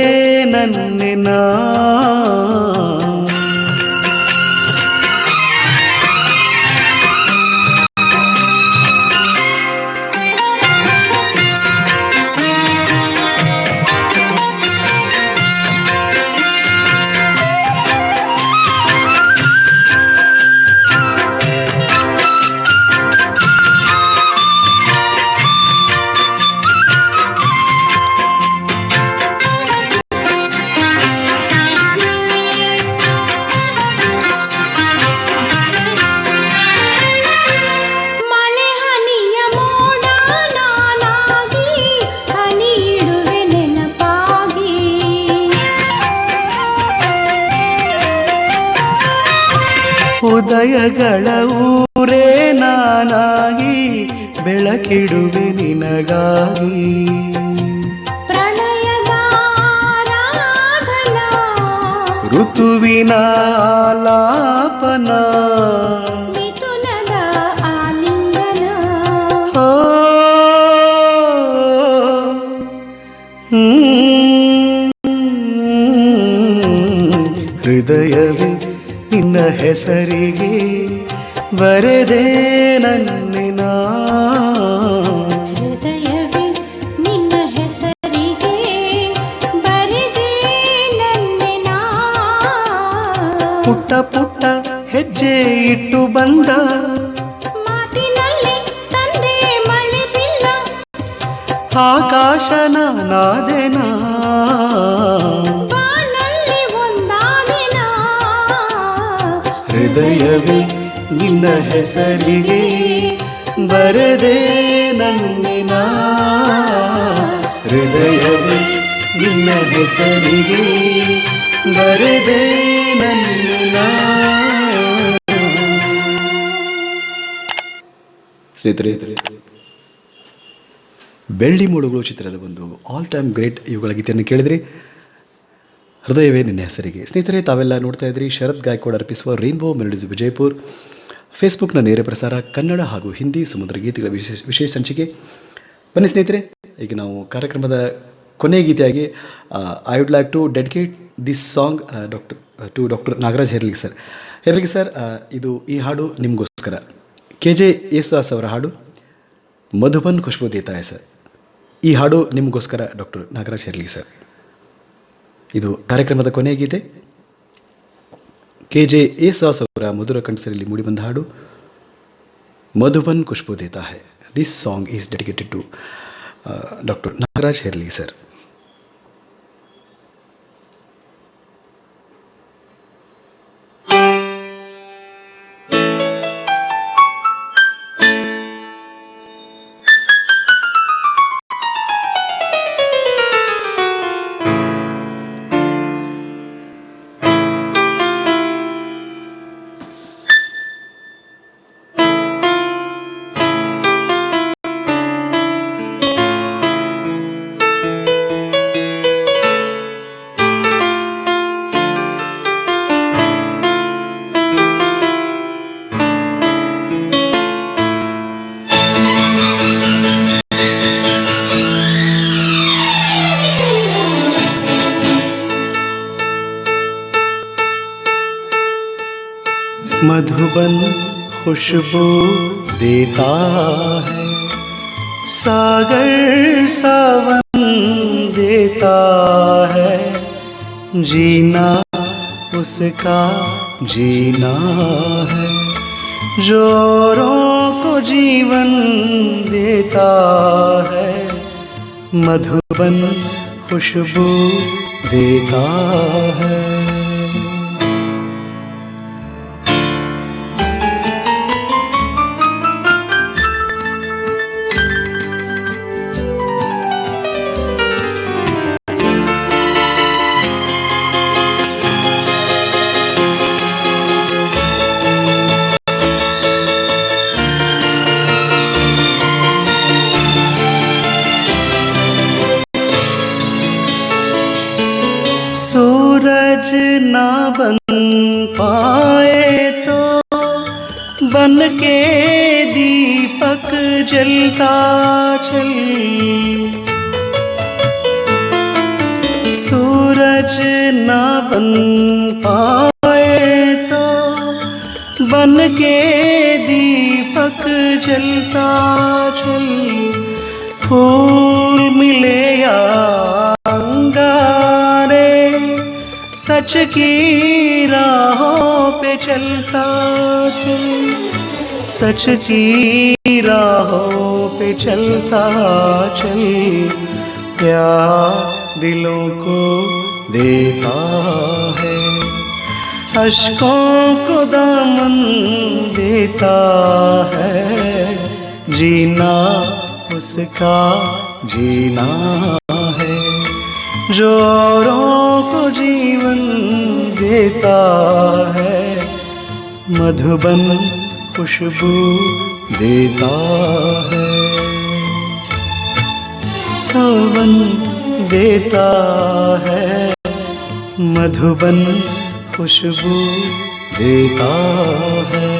ನನ್ನಿನ. ಮಳೆ ಹನಿಯ ಮೋಡ ನಾನಾಗಿ ಹನಿ ಇಡುವೆ ನೆನಪಾಗಿ, ಉದಯಗಳ ಊರೇ ನಾನಾಗಿ ಬೆಳಕಿಡುವೆ ನಿನಗಾಗಿ, ಪ್ರಣಯದ ಆರಾಧನಾ ಋತುವಿನ ಆಲಾಪನ, ಮಿಥುನದ ಆಲಿಂಗನ, ಓ, ಹೃದಯವೇ ನಿನ್ನ ಹೆಸರಿಗೆ ಬರೆದೆ ನನ್ನಿನ, ಹೃದಯವೇ ನಿನ್ನ ಹೆಸರಿಗೆ ಬರೆದೆ ನನ್ನಿನ, ಪುಟ್ಟ ಪುಟ್ಟ ಹೆಜ್ಜೆ ಇಟ್ಟು ಬಂದ ಮಾತಿನಲ್ಲಿ ತಂದೆ ಮಳೆ ಬಿಲ್ಲ, ಆಕಾಶ ನಾನಾದೆನಾ ಬಾನಲ್ಲಿ ಒಂದಾದೆನ ಹೃದಯವೇ ನಿನ್ನ ಹೆಸರಿಗೆ ಬರದೆ ನನ್ನಿನ ಹೃದಯವೇ ನಿನ್ನ ಹೆಸರಿಗೆ ಬರದೆ ನನ್ನಿನ. ಸ್ನೇಹಿತರೆ, ಬೆಳ್ಳಿ ಮೋಡಗಳು ಚಿತ್ರದ ಒಂದು ಆಲ್ ಟೈಮ್ ಗ್ರೇಟ್ ಇವುಗಳ ಗೀತೆಯನ್ನು ಕೇಳಿದ್ರಿ. ಹೃದಯವೇ ನಿನ್ನ ಹೆಸರಿಗೆ. ಸ್ನೇಹಿತರೆ, ತಾವೆಲ್ಲ ನೋಡ್ತಾ ಇದ್ರಿ ಶರತ್ ಗಾಯಕ್ವಾಡ್ ಅರ್ಪಿಸುವ ರೈನ್ಬೋ ಮೆಲೋಡೀಸ್ ವಿಜಯಪುರ್ ಫೇಸ್ಬುಕ್ನ ನೇರ ಪ್ರಸಾರ ಕನ್ನಡ ಹಾಗೂ ಹಿಂದಿ ಸಮುದ್ರ ಗೀತೆಗಳ ವಿಶೇಷ ಸಂಚಿಕೆ. ಬನ್ನಿ ಸ್ನೇಹಿತರೆ, ಈಗ ನಾವು ಕಾರ್ಯಕ್ರಮದ ಕೊನೆಯ ಗೀತೆಯಾಗಿ I would like to dedicate this song doctor Nagaraj Herligi sir. ಈ ಹಾಡು ನಿಮಗೋಸ್ಕರ. KJ ಯೇಸುದಾಸ್ ಅವರ ಹಾಡು, ಮಧುಬನ್ ಖುಷ್ಬು ದೇತಾ ಹೈ ಸರ್. ಈ ಹಾಡು ನಿಮಗೋಸ್ಕರ ಡಾಕ್ಟರ್ ನಾಗರಾಜ್ ಹೆರ್ಲಿಗಿ ಸರ್. ಇದು ಕಾರ್ಯಕ್ರಮದ ಕೊನೆಯ ಗೀತೆ. KJ ಯೇಸುದಾಸ್ ಅವರ ಮಧುರ ಕಂಠಸರಲ್ಲಿ ಮೂಡಿಬಂದ ಹಾಡು ಮಧುಬನ್ ಖುಷ್ಬು ದೇತಾ ಹೈ. This song is dedicated to doctor Nagaraj Herligi sir. मधुबन खुशबू देता है, सागर सावन देता है, जीना उसका जीना है, जोरों को जीवन देता है, मधुबन खुशबू देता है. सूरज ना बन पाए तो बन के दीपक जलता चल, सूरज ना बन पाए तो बन के दीपक जलता चल, फूल मिले या अंगारे सच की राहों पे चलता चल, सच की राहों पे चलता चल, प्यार दिलों को देता है, अश्कों को दामन देता है, जीना उसका जीना है, जो औरों को जीवन देता है, मधुबन खुशबू देता है, सावन देता है, मधुबन खुशबू देता है.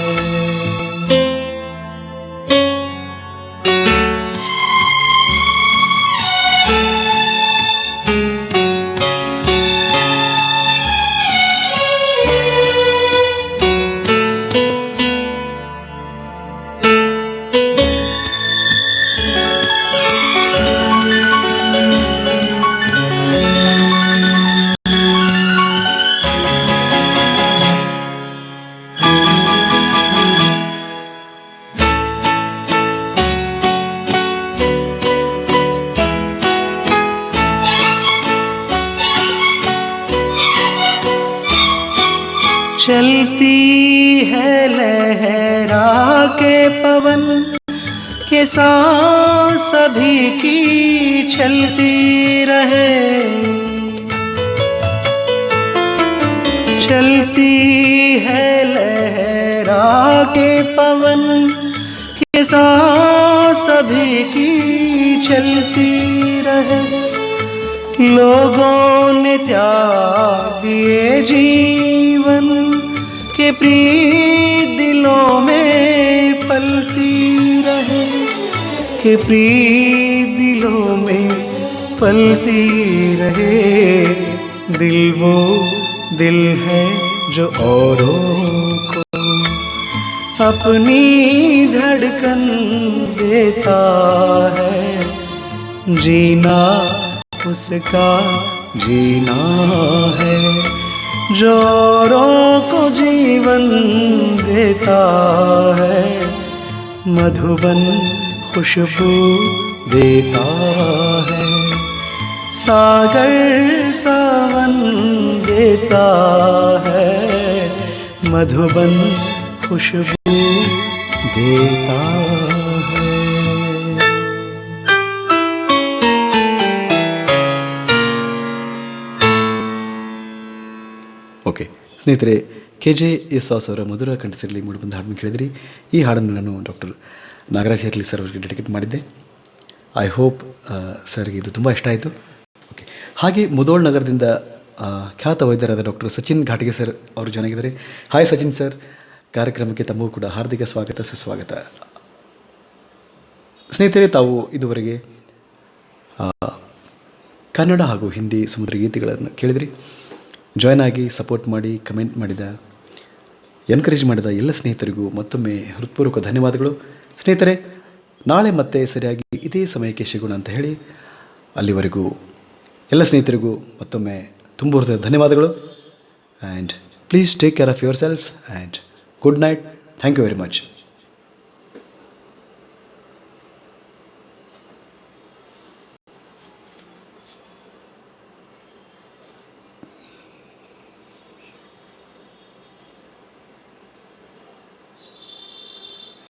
के पवन के सांस सभी की चलती रहे, चलती है लहरा के पवन के सांस सभी की चलती रहे। लोगों ने त्याग दिए जीवन के प्रीत दिलों में पलती रहे, के प्रीत दिलों में पलती रहे। दिल वो दिल है जो औरों को अपनी धड़कन देता है, जीना उसका जीना है, जो औरों को जीवन देता है। मधुबन खुशबू देता है, सागर सावन देता है, मधुबन खुशबू देता है। ಓಕೆ ಸ್ನೇಹಿತರೆ, KJ ಯೇಸುದಾಸ್ ಅವರ ಮಧುರ ಕಂಠಸಿರಲಿ ಮೂಡಿಬಂದ ಹಾಡನ್ನು ಕೇಳಿದ್ರಿ. ಈ ಹಾಡನ್ನು ನಾನು ಡಾಕ್ಟರ್ ನಾಗರಾಜ್ ಹೇರ್ಲಿ ಸರ್ ಅವರಿಗೆ ಡೆಡಿಕೇಟ್ ಮಾಡಿದ್ದೆ. ಐ ಹೋಪ್ ಸರ್ಗೆ ಇದು ತುಂಬ ಇಷ್ಟ ಆಯಿತು. ಓಕೆ, ಹಾಗೆ ಮುಧೋಳ್ ನಗರದಿಂದ ಖ್ಯಾತ ವೈದ್ಯರಾದ ಡಾಕ್ಟರ್ ಸಚಿನ್ ಘಾಟಿಗೆ ಸರ್ ಅವರು ಚೆನ್ನಾಗಿದ್ದಾರೆ. ಹಾಯ್ ಸಚಿನ್ ಸರ್, ಕಾರ್ಯಕ್ರಮಕ್ಕೆ ತಮಗೂ ಕೂಡ ಹಾರ್ದಿಕ ಸ್ವಾಗತ ಸುಸ್ವಾಗತ. ಸ್ನೇಹಿತರೆ, ತಾವು ಇದುವರೆಗೆ ಕನ್ನಡ ಹಾಗೂ ಹಿಂದಿ ಸಮುದ್ರ ಗೀತೆಗಳನ್ನು ಕೇಳಿದ್ರಿ. ಜಾಯ್ನ್ ಆಗಿ ಸಪೋರ್ಟ್ ಮಾಡಿ ಕಮೆಂಟ್ ಮಾಡಿದ, ಎನ್ಕರೇಜ್ ಮಾಡಿದ ಎಲ್ಲ ಸ್ನೇಹಿತರಿಗೂ ಮತ್ತೊಮ್ಮೆ ಹೃತ್ಪೂರ್ವಕ ಧನ್ಯವಾದಗಳು. ಸ್ನೇಹಿತರೆ, ನಾಳೆ ಮತ್ತೆ ಸರಿಯಾಗಿ ಇದೇ ಸಮಯಕ್ಕೆ ಸಿಗೋಣ ಅಂತ ಹೇಳಿ ಅಲ್ಲಿವರೆಗೂ ಎಲ್ಲ ಸ್ನೇಹಿತರಿಗೂ ಮತ್ತೊಮ್ಮೆ ತುಂಬ ಹೃದಯದ ಧನ್ಯವಾದಗಳು. And please take care of yourself and good night. Thank you very much.